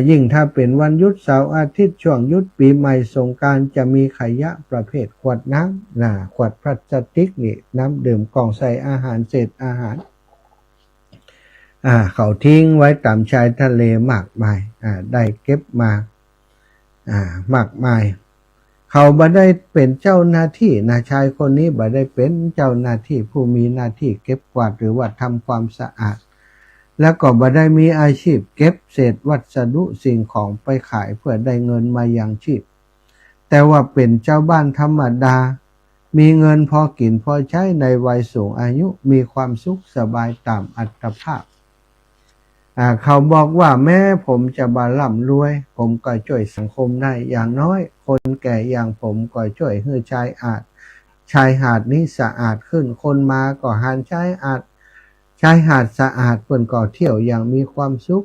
ยิ่งถ้าเป็นวันหยุดเสาร์อาทิตย์ช่วงหยุดปีใหม่สงกรานต์จะมีขยะประเภทขวดน้ำขวดพลาสติกนี่น้ำดื่มกล่องใส่อาหารเศษอาหารเขาทิ้งไว้ตามชายทะเลมากมายได้เก็บมามากมายเขาบ่ได้เป็นเจ้าหน้าที่ชายคนนี้บ่ได้เป็นเจ้าหน้าที่ผู้มีหน้าที่เก็บกวาดหรือว่าทำความสะอาดแล้วก็บ่ได้มีอาชีพเก็บเศษวัสดุสิ่งของไปขายเพื่อได้เงินมายังชีพแต่ว่าเป็นเจ้าบ้านธรรมดามีเงินพอกินพอใช้ในวัยสูงอายุมีความสุขสบายตามอัตภาพเขาบอกว่าแม้ผมจะบาร่ำรวยผมก็ช่วยสังคมได้อย่างน้อยคนแก่อย่างผมก็ช่วยให้ชายหาดนี้สะอาดขึ้นคนมาก็หันชายหาดสะอาดเพิ่นก็เที่ยวอย่างมีความสุข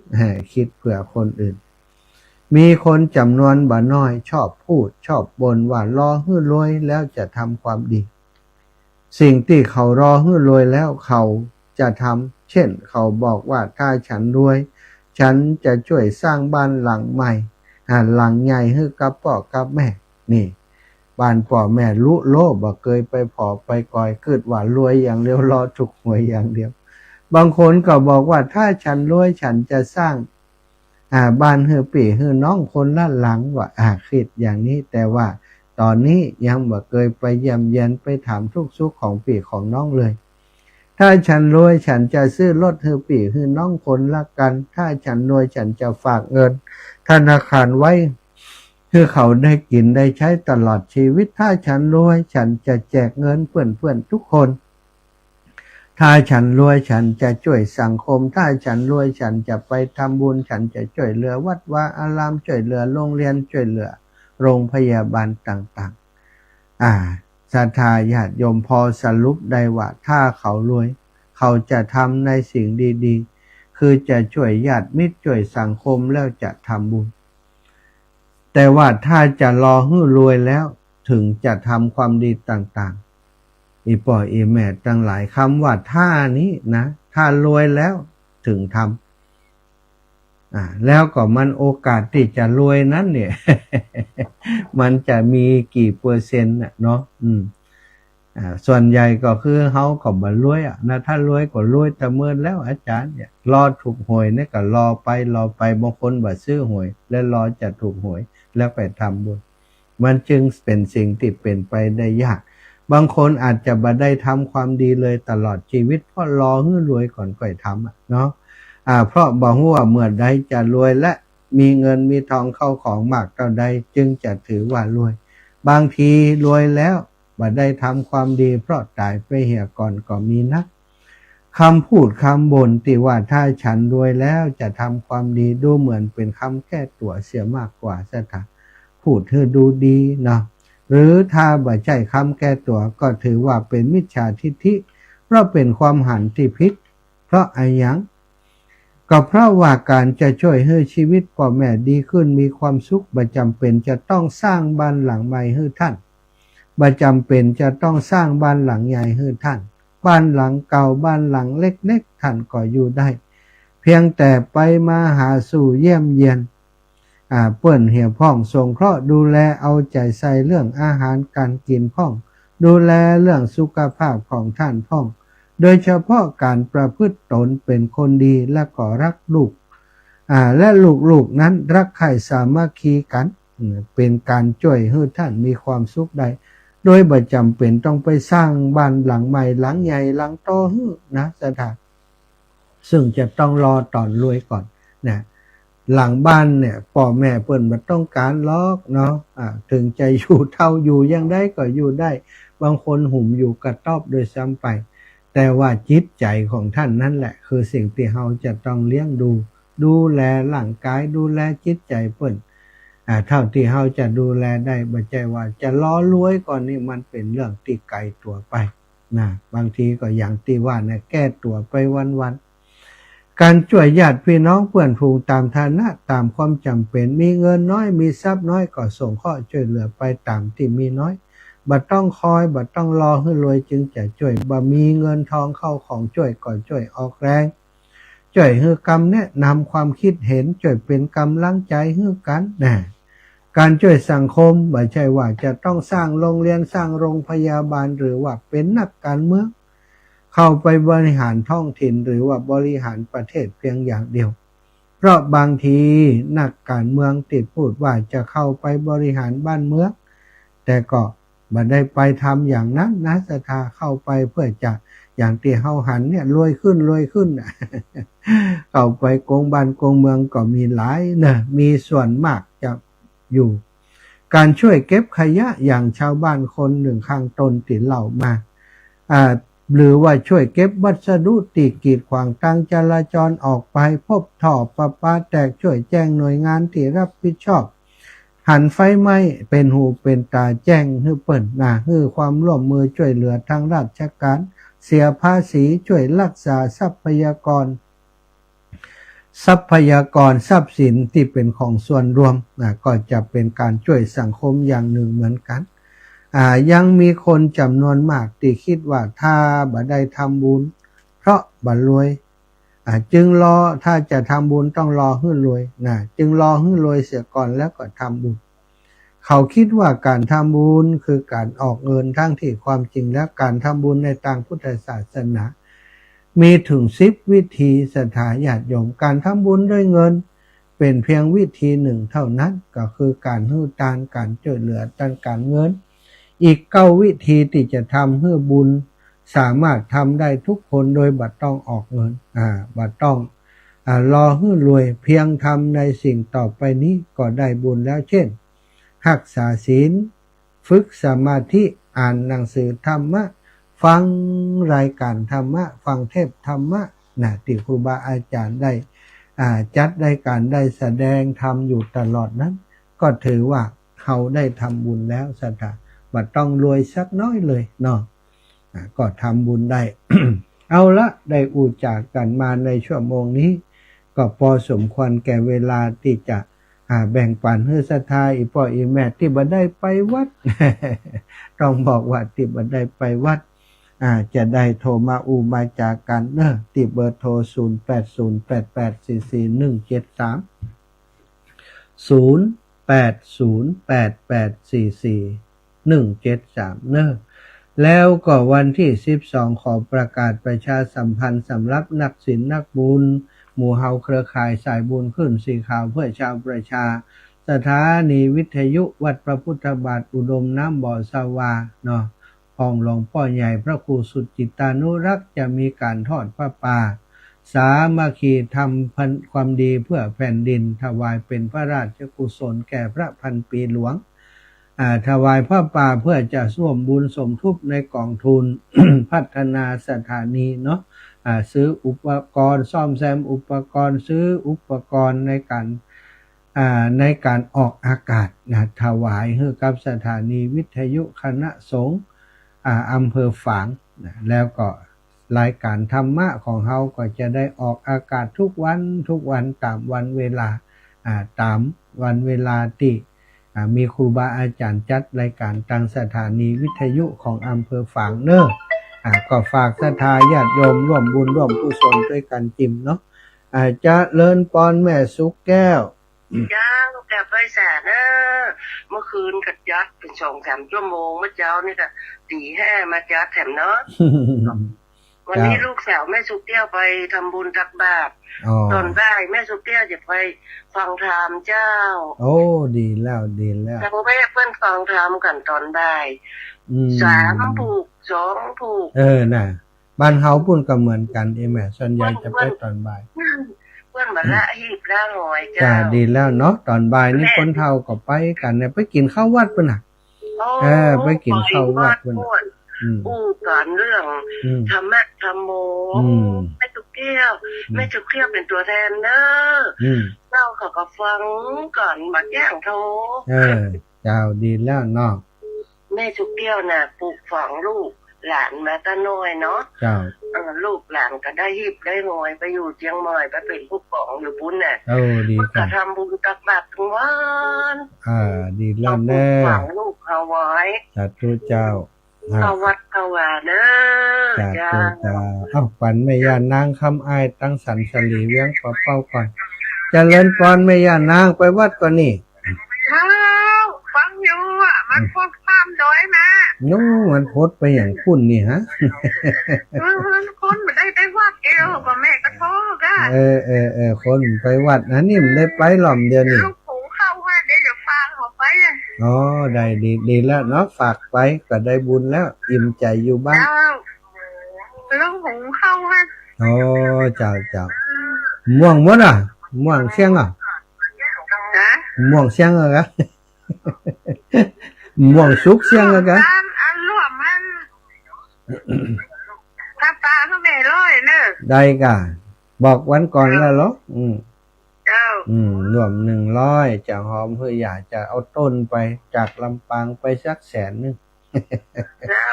คิดเผื่อคนอื่นมีคนจำนวนบ่น้อยชอบพูดชอบบ่นว่ารอให้รวยแล้วจะทำความดีสิ่งที่เขารอให้รวยแล้วเขาจะทำเช่นเขาบอกว่าถ้าฉันรวยฉันจะช่วยสร้างบ้านหลังใหม่หลังใหญ่ให้กับพ่อกับแม่นี่บ้านพ่อแม่ลุโลบ่เคยไปผอไปกอยคิดว่ารวยอย่างเดียวรอถูกหวยอย่างเดียวบางคนก็บอกว่าถ้าฉันรวยฉันจะสร้างบ้านให้พี่ให้น้องคนละหลังว่าคิดอย่างนี้แต่ว่าตอนนี้ยังบ่เคยไปเยี่ยมเยียนไปถามทุกสุขของพี่ของน้องเลยถ้าฉันรวยฉันจะซื้อรถให้พี่ให้น้องคนละกันถ้าฉันรวยฉันจะฝากเงินธนาคารไว้คือเขาได้กินได้ใช้ตลอดชีวิตถ้าฉันรวยฉันจะแจกเงินเพื่อนๆทุกคนถ้าฉันรวยฉันจะช่วยสังคมถ้าฉันรวยฉันจะไปทำบุญฉันจะช่วยเหลือวัดวาอารามช่วยเหลือโรงเรียนช่วยเหลือโรงพยาบาลต่างๆศรัทธาญาติโยมพอสรุปได้ว่าถ้าเขารวยเขาจะทำในสิ่งดีๆคือจะช่วยญาติมิตรช่วยสังคมแล้วจะทำบุญแต่ว่าถ้าจะรอให้รวยแล้วถึงจะทำความดีต่างๆอีป่ออีแม่ตั้งหลายคำว่าถ้านี้นะถ้ารวยแล้วถึงทำแล้วก็มันโอกาสที่จะรวยนั้นเนี่ย มันจะมีกี่เปอร์เซ็นต์เนาะส่วนใหญ่ก็คือเขาก็บ่รวยนะถ้ารวยก็รวยแต่เมื่อแล้วอาจารย์เนี่ยรอถูกหวยเนี่ยก็รอไปบางคนบ่ซื้อหวยและรอจะถูกหวยแล้วไปทำบุญมันจึงเป็นสิ่งที่เป็นไปได้ยากบางคนอาจจะบ่ได้ทำความดีเลยตลอดชีวิตเพราะรอให้รวยก่อนค่อยทำเนาะเพราะบอกว่าเมื่อใดจะรวยและมีเงินมีทองเข้าของมากเท่าใดจึงจะถือว่ารวยบางทีรวยแล้วบ่ได้ทำความดีเพราะตายไปเหี่ยก่อนก็มีนะคำพูดคำบ่นที่ว่าถ้าฉันรวยแล้วจะทำความดีดูเหมือนเป็นคำแก้ตัวเสียมากกว่าซะค่ะพูดเธอดูดีเนาะหรือถ้าบ่ใช่คำแก้ตัวก็ถือว่าเป็นมิจฉาทิฏฐิเพราะเป็นความหันที่ผิดเพราะอะไรยังก็เพราะว่าการจะช่วยให้ชีวิตพ่อแม่ดีขึ้นมีความสุขบ่จำเป็นจะต้องสร้างบ้านหลังใหม่ให้ท่านบ่จำเป็นจะต้องสร้างบ้านหลังใหญ่ให้ท่านบ้านหลังเก่าบ้านหลังเล็กๆท่านก็อยู่ได้เพียงแต่ไปมาหาสู่เยี่ยมเยียนเปิ้นเหี่ยพ่องสงเคราะห์ดูแลเอาใจใส่เรื่องอาหารการกินพ่องดูแลเรื่องสุขภาพของท่านพ่องโดยเฉพาะการประพฤติตนเป็นคนดีและก็รักลูกและลูกๆนั้นรักใคร่สามัคคีกันเป็นการช่วยให้ท่านมีความสุขได้โดยบ่จำเป็นต้องไปสร้างบ้านหลังใหม่หลังใหญ่หลังโตนะสถานซึ่งจะต้องรอตอนรวยก่อนนะ หลังบ้านเนี่ยพ่อแม่เปิ้นบ่ต้องการล็อกเนาะถึงจะอยู่เท่าอยู่ยังได้ก็อยู่ได้บางคนหุ่มอยู่กระต๊อบโดยซ้ำไปแต่ว่าจิตใจของท่านนั่นแหละคือสิ่งที่เราจะต้องเลี้ยงดูแลร่างกายดูแลจิตใจเปิ้นเท่าที่เราจะดูแลได้บ่ใช่ว่าจะล้อรวยก่อนนี่มันเป็นเรื่องที่ไกลตัวไปนะบางทีก็อย่างที่ว่านะแก้ตัวไปวันๆการช่วยญาติพี่น้องเพื่อนฝูงตามฐานะตามความจำเป็นมีเงินน้อยมีทรัพย์น้อยก็ส่งข้อช่วยเหลือไปตามที่มีน้อยบ่ต้องคอยบ่ต้องรอให้รวยจึงจะช่วยบ่มีเงินทองเข้าของช่วยก็ช่วยออกแรงช่วยให้กำแนะนำความคิดเห็นช่วยเป็นกำลังใจให้กันนะการช่วยสังคมไม่ใช่ว่าจะต้องสร้างโรงเรียนสร้างโรงพยาบาลหรือว่าเป็นนักการเมืองเข้าไปบริหารท้องถิ่นหรือว่าบริหารประเทศเพียงอย่างเดียวเพราะบางทีนักการเมืองติดพูดว่าจะเข้าไปบริหารบ้านเมืองแต่ก็บ่ได้ไปทำอย่างนั้นนะศรัทธาเข้าไปเพื่อจะอย่างที่เฮาหันเนี่ยรวยขึ้นเข้าไปโกงบ้านโกงเมืองก็มีหลายนะมีส่วนมากจะอยู่การช่วยเก็บขยะอย่างชาวบ้านคนหนึ่งข้างต้นติเหล่ามาหรือว่าช่วยเก็บวัสดุที่กีดขวางทางจราจรออกไปพบท่อประปาแตกช่วยแจ้งหน่วยงานที่รับผิดชอบหันไฟไหม้เป็นหูเป็นตาแจ้งให้เปิดให้ความร่วมมือช่วยเหลือทางราชการเสียภาษีช่วยรักษาทรัพยากรทรัพย์สินที่เป็นของส่วนรวมก็จะเป็นการช่วยสังคมอย่างหนึ่งเหมือนกันยังมีคนจำนวนมากที่คิดว่าถ้าบ่ได้ทำบุญเพราะบ่รวยจึงรอถ้าจะทำบุญต้องรอให้รวยจึงรอให้รวยเสียก่อนแล้วก็ทำบุญเขาคิดว่าการทำบุญคือการออกเงินทั้งที่ความจริงแล้วการทำบุญในทางพุทธศาสนามีถึง10วิธีศรัทธาญาติโยมการทำบุญด้วยเงินเป็นเพียงวิธีหนึ่งเท่านั้นก็คือการให้ทานการช่วยเหลือด้านการเงินอีก9วิธีที่จะทำให้บุญสามารถทำได้ทุกคนโดยบัดต้องออกเงินบัดต้องรอให้รวยเพียงทำในสิ่งต่อไปนี้ก็ได้บุญแล้วเช่นรักษาศีลฝึกสมาธิอ่านหนังสือธรรมะฟังรายการธรรมะฟังเทศธรรมะที่ครูบาอาจารย์ได้จัดรายการได้แสดงธรรมอยู่ตลอดนั้นก็ถือว่าเขาได้ทำบุญแล้วสัตว์บัดต้องรวยสักน้อยเลยเนาะก็ทำบุญได้ เอาละได้อูจากกันมาในชั่วโมงนี้ก็พอสมควรแก่เวลาที่จะแบ่งปันให้ศรัทธาอีพ่ออีแม่ที่บ่ได้ไปวัด ต้องบอกว่าที่บ่ได้ไปวัดจะได้โทรมามาจากกันที่เบอร์โทร08088844 แล้วก็วันที่12ขอประกาศประชาสัมพันธ์สำหรับนักศีลนักบุญหมู่เฮาเครือข่ายสายบุญขึ้นสีขาวเพื่อชาวประชาสถานีวิทยุวัดพระพุทธบาทอุดมน้ำบ่อสวาเนาะของหลวงพ่อใหญ่พระครูสุจิตานุรักษ์จะมีการทอดผ้าป่าสามัคคีทำความดีเพื่อแผ่นดินถวายเป็นพระราชกุศลแก่พระพันปีหลวงถวายผ้าป่าเพื่อจะร่วมบุญสมทบในกองทุน พัฒนาสถานีเนาะซื้ออุปกรณ์ซ่อมแซมอุปกรณ์ซื้ออุปกรณ์ในการออกอากาศถวายให้กับสถานีวิทยุคณะสงฆ์อำเภอฝางแล้วก็รายการธรรมะของเฮาก็จะได้ออกอากาศทุกวันตามวันเวลาที่มีครูบาอาจารย์จัดรายการทางสถานีวิทยุของอำเภอฝางก็ฝากศรัทธาญาติโยมร่วมบุญร่วมกุศลด้วยกันจิมเนาะจะเลินปอนแม่สุกแก้วจ้าลูกแก้วไปแสนเมื่อคืนกัดยัดเป็น2-3 ชั่วโมงเมื่อเช้านี่ก็ตี5มาจัดแถมเนาะ วันนี้ลูกสาวแม่สุกแก้วไปทำบุญตักบาตรตอนบ่ายแม่สุกแก้วจะไปฟังธรรมเจ้าโอ้ดีแล้วแต่พ่อแม่เพื่อนฟังธรรมกันตอนบ่าย3 ผูก 2 ผูกน่ะบ้านเฮาปุ่นก็เหมือนกันแม่ส่วนใหญ่จะไปตอนบ่าย พื่อนมาละหีบละหอย จ้า เจ้า ดีแล้วเนาะตอนบ่ายนี่คนเฒ่าก็ไปกันเนี่ยไปกินข้าววัดเพิ่นน่ะ ไปกินข้าววัดเพิ่น อู้กันเรื่อง ธรรมะธรรมโมแม่จุกเกี้ยวแม่จุกเกี้ยวเป็นตัวแทนเนอะเจ้าเขาก็ฟังก่อนมาแจ้งโทร เจ้าดีแล้วเนาะ แม่จุกเกี้ยวน่ะปลูกฝังลูกหลานมาตั้งน้อยเนาะ เจ้า ลูกหลานก็ได้ยิบได้งอยไปอยู่เชียงใหม่ไปเป็นผู้ปกครองอยู่ปุ้นน่ะ ดี มัน ครั ก็ บ ทำบุญตักบาตรทุกวัน ดีแล้ เอา ว ปลู แน่ กฝังลูกเขาไว้ สาธุเจ้า เข้าวัดเข้าวาเนอะ สาธุเจ้าปันแม่ย่านางคำอ้ายตั้งสันสลีเวียงขอเป้าก่อนเจริญพรแม่ย่านางไปวัดก่อนนี่ เท้าฟังอยู่อ่ะมันพดข้ามดอยมา นู้มันโพดไปอย่างคุณนี่ฮะ คนไม่ได้ไปวัดเอวก็แม่ก็โทษกัน คนไปวัดนะนี่มันได้ไปหล่อมเดียวนี่ ลูกผูเข้าให้เดี๋ยวจะฟังออกไปอ่ะ ได้ดีแล้วเนาะฝากไปก็ได้บุญแล้วอิ่มใจอยู่บ้าน เจ้าลูกผูเข้าให้ เจ้าม่วงหมดอ่ะม่วงเชียงอ่ะ นะ ม่วงเชียงอ่ะ ม่วงสุกเชียงอ่ะกะ อันรวมมันตาตาเขาแม่ร้อยเนอะ ได้กะบอกวันก่อนแล้วเหรอเจ้าร วม100จะหอมเพื่ออยากจะเอาต้นไปจากลำปางไปสัก100,000 เจ้า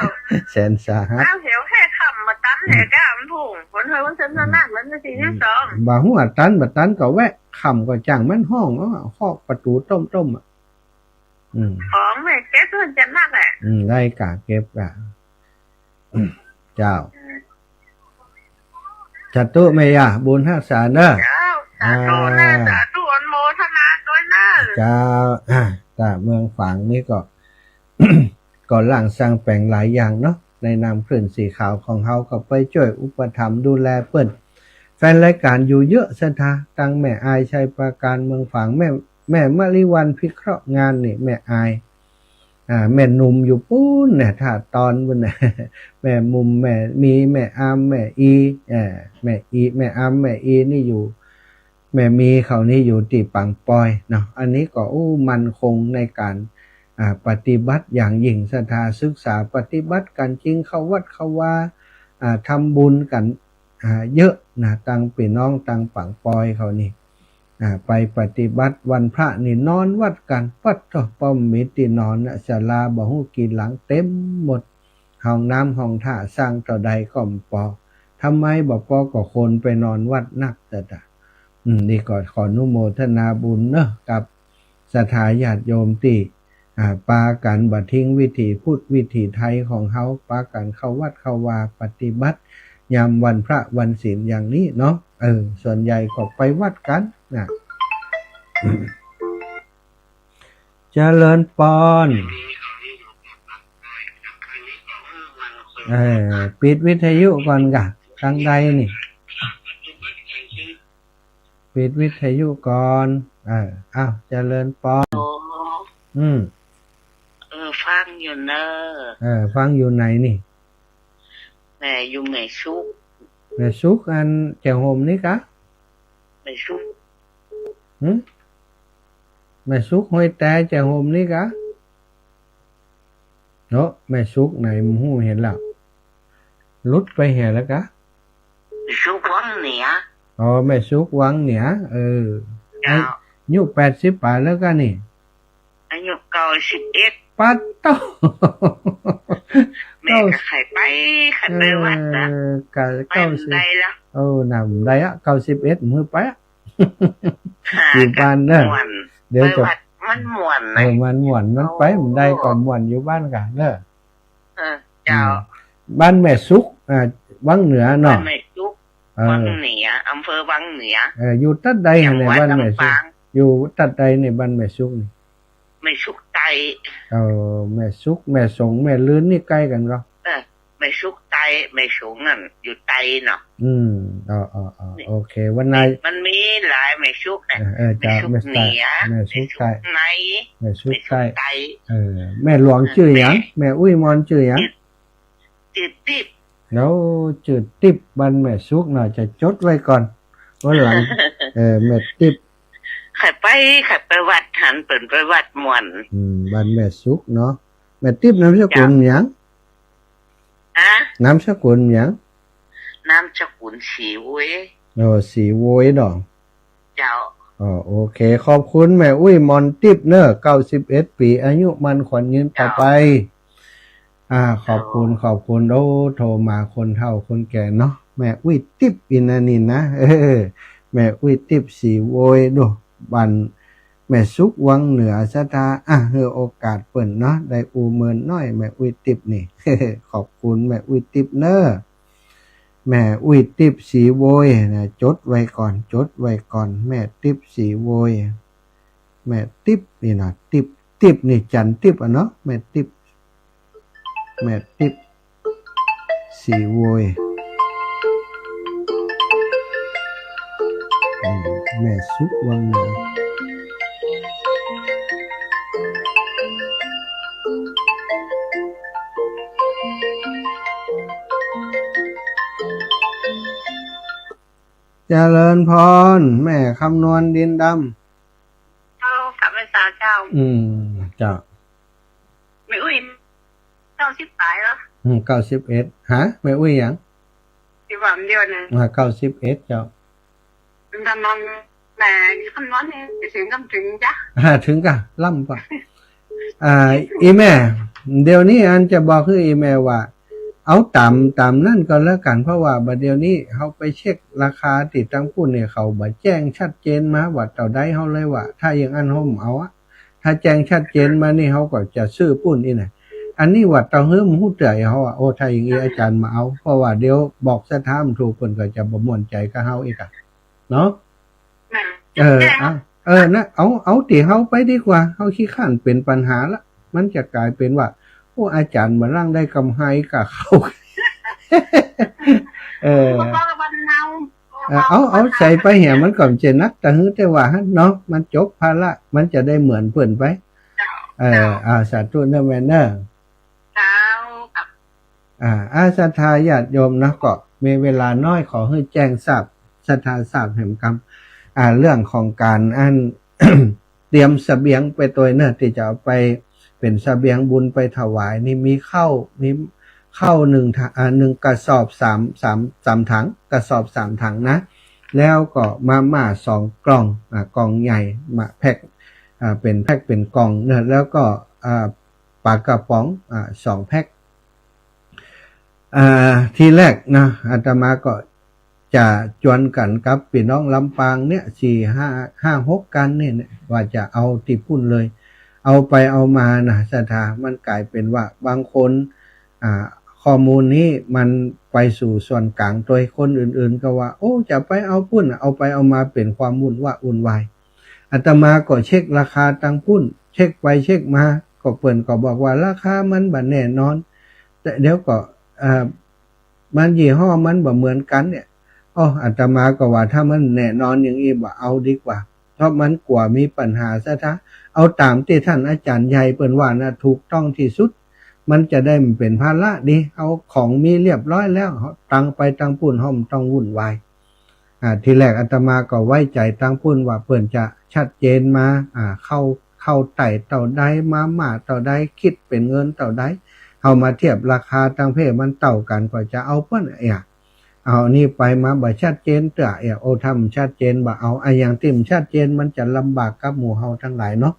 แสนสาหัส เอาเหวแค่คำมาตั้มเหวก้ามถุงคนเธอวันเสาร์นั่งมันจะทีที่สอง บ่หัวตันบ่ตันก็แวะค่ำก็จังมันห้องเนาะเคาะประตูต้มอ่ะของแม่แกเพื่อนจะนั่งแหละ ได้กะเก็บกะเจ้าจัตุแม่ย่าบุญรักษาเด้อ เจ้าสาธุนะสาธุอนโมทนาด้วยนะ เจ้าแต่เมืองฝางนี่ก็ ก่อนหลังสร้างแปลงหลายอย่างเนาะในนามคลื่นสีขาวของเฮาก็ไปช่วยอุปถัมภ์ดูแลเปิ้นแฟนรายการอยู่เยอะสถาตั้งแม่อายชัยประการเมืองฝางแม่มะลิวันพิเคราะห์งานนี่แม่อายแม่หนุ่มอยู่ปุ้นเนี่ยถ้าตอนบนน่ะ แม่มุมแม่มีแม่อามแม่อีแม่อีแม่อามแม่อีนี่อยู่แม่มีเขานี่อยู่ที่ปังปอยเนาะอันนี้ก็มันคงในการปฏิบัติอย่างยิ่งศรัทธาศึกษาปฏิบัติกันจริงเข้าวัดเข้าว่าทำบุญกันเยอะนะตั้งพี่น้องตั้งปังปอยเขานี่ไปปฏิบัติวันพระนี่นอนวัดกันปัดต่อป้อมมิตินอนศาลาบ่ฮู้กี่หลังเต็มหมดห้องน้ำห้องท่าสร้างต่อใดก็ปอทำไมบ่ปอก็คนไปนอนวัดนักแต่นี่ก็ขออนุโมทนาบุญเนอะกับศรัทธาญาติโยมที่ปากันบ่ทิ้งวิถีพุทธวิถีไทยของเฮาปากันเข้าวัดเข้าวาปฏิบัติยามวันพระวันศีลอย่างนี้เนาะส่วนใหญ่ก็ไปวัดกันนะเจริญปอนปิดวิทยุก่อนกะทางใดนี่ปิดวิทยุก่อนอ้าวเจริญปอนฟังอยู่เนอะฟังอยู่ไหนนี่แม่อยู่แม่ซุกอันเจ้าโฮมนี่กะแม่ซุกแม่ซุกห้อยแต่เจ้าโฮมนี่กะเนาะแม่ซุกไหนมึงหูเห็นแล้วลุดไปเห็นแล้วกะแม่ซุกวังเหนือแม่ซุกวังเหนืออายุ80 ปีแล้วกะนี่อายุ91ปัดโตแม่ก็ขัไปวัดนะไปได้แล้วนำได้91มือไปอยู่บ้านเด้อเดี๋ยวจะมันม่วนมันม่วนมันไปมันได้ก่อนม่วนอยู่บ้านกันเด้อเจ้าบ้านแม่ซุกวังเหนือเนาะแม่ซุกวังเหนืออำเภอวังเหนืออยู่ตัดใดในบ้านแม่ซุกอยู่ตัดใดในบ้านแม่ซุกนี่แม่ซุกไตแม่ซุกแม่สงแม่ลื้นนี่ใกล้กันก็แม่ซุกไตแม่สงนั่นอยู่ไตเนาะโอเควันไหนมันมีหลายแม่ซุกนะแม่ซุกเหนือแม่ซุกไตแม่ซุกไตแม่หลวงชื่อหยังแม่อุ้ยมอนชื่อหยังจืดติ๊บแล้วจืดติ๊บบ้านแม่ซุกน่าจะจดไว้ก่อนวันหลัง แม่ติ๊บไขไปวัดหันเปิ่นไปวัดม่วน บ้านแม่สุกเนาะแม่ติ๊บนามสกุลหยัง อะ นามสกุลหยัง นามสกุลสีเว้ย สีโวยดอก เจ้า โอเคขอบคุณแม่อุ้ยมอนติ๊บเนอะ91 ปีอายุมันขวัญยืนต่อไปขอบคุณโทรมาคนเฒ่าคนแก่เนาะแม่อุ้ยติ๊บอินนี่นะแม่อุ้ยติ๊บสีโวยดูบันแม่สุกวังเหนือสถาเฮอโอกาสเปิ่นเนาะได้อูเมินน้อยแม่อุ้ยติ๊บนี่ ขอบคุณแม่อุ้ยติ๊บเนอะแม่อุ้ยติ๊บสีโวยนะจดไว้ก่อนแม่ติ๊บสีโวยแม่ติ๊บนี่นะติ๊บนี่จันติ๊บเนาะแม่ติ๊บสีโวยแม่สุกวังเหนือเจริญพรแม่คำนวณดินดำเจ้ากลับไปสาเจ้าจ้ะไม่อุ้ยเจ้าสิบปลายแล้ว91ฮะแม่อุ้ยหยังที่ว่าเดียวนึง91เจ้าทำนองแหม่คำนวณนี่ถึงกำถึงจ้ะถึงกะล่ำป่ะอีแม่เดี๋ยวนี้อันจะบอกคืออีแม่ว่าเอาตามนั่นก็แล้วกันเพราะว่าบัดเดี๋ยวนี้เฮาไปเช็คราคาติดตั้งปุ้นเนี่ยเขาบ่แจ้งชัดเจนมาว่าเท่าใดเฮาเลยว่าถ้าอย่างอันเฮาเอาถ้าแจ้งชัดเจนมานี่เฮาก็จะซื้อปุ้นอีน่ะอันนี้ว่าเตาฮื้มฮู้เตื่อยเฮาโอ้ถ้าอย่างงี้อาจารย์มาเอาเพราะว่าเดี๋ยวบอกสถานถูกเพิ่นก็จะบ่ม่วนใจกับเฮาอีกเนาะนะเอาติเฮาไปดีกว่าเฮาขี้ข้านเป็นปัญหาละมันจะกลายเป็นว่าโอ้อาจารย์มาร่างได้กำไรกับเขาเอาใส่ไปเหี่ยมันก่อนเจนักแต่ฮึแต่ว่าเนาะมันจบภาระมันจะได้เหมือนเพิ่นไปสาธุเนอะแม่เนอะศรัทธาญาติโยมนะก็มีเวลาน้อยขอให้แจ้งทราบศรัทธาทราบแห่งกรรมเรื่องของการเตรียมเสบียงไปตัวเนอะที่จะเอาไปเป็นเสบียงบุญไปถวายนี่มีข้าว1กระสอบ3ถังกระสอบ3ถังนะแล้วก็มา2กล่องกล่องใหญ่มาแพ็คเป็นแพ็คเป็นกล่องเนอะแล้วก็ปลากระป๋อง2แพ็คทีแรกนะอาตมาก็จะจวนกันกับพี่น้องลำปางเนี่ย4-5-6กันเนี่ยว่าจะเอาติพุ่นเลยเอาไปเอามานะศรัทธามันกลายเป็นว่าบางคนข้อมูลนี้มันไปสู่ส่วนกลางโดยคนอื่นๆก็ว่าโอ้จะไปเอาพุ่นเอาไปเอามาเป็นความวุ่นวายอาตมาก็เช็คราคาตังพุ่นเช็คไปเช็คมาก็เปิ้นก็บอกว่าราคามันบ่แน่นอนแต่เดี๋ยวก็มันยี่ห้อมันบ่เหมือนกันเนี่ยอาตมาก็ว่าถ้ามันแน่นอนอย่างนี้บ่เอาดีกว่าเพราะมันกว่ามีปัญหาซะท้าเอาตามที่ท่านอาจารย์ใหญ่เปิ้นว่านะถูกต้องที่สุดมันจะได้มันเป็นภาระดีเอาของมีเรียบร้อยแล้วตังไปตังปุ่นห้อมต้องวุ่นวายทีแรกอาตมาก็ไว้ใจตังปุ่นว่าเปิ้นจะชัดเจนมาเข้าไต่เต่าใดมาเต่าใดคิดเป็นเงินเต่าใดเอามาเทียบราคาตังเพมันเต่ากันก็จะเอาเปิ้นเอานี่ไปมาบ่ชัดเจนเตื้อโอ้ทำชัดเจนบ่เอาอย่างที่มันชัดเจนมันจะลำบากกับหมู่เฮาทั้งหลายเนาะ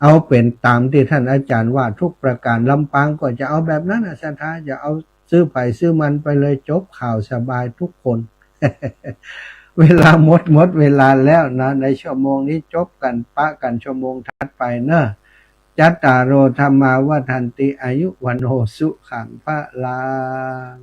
เอาเป็นตามที่ท่านอาจารย์ว่าทุกประการลำปางก็จะเอาแบบนั้นศรัทธาจะเอาซื้อไปซื้อมันไปเลยจบข่าวสบายทุกคน เวลาหมดเวลาแล้วนะในชั่วโมงนี้จบกันปะกันชั่วโมงถัดไปเนอะจัตตารโอธรรมาวัฏันติอายุวันโหสุขังพระลัง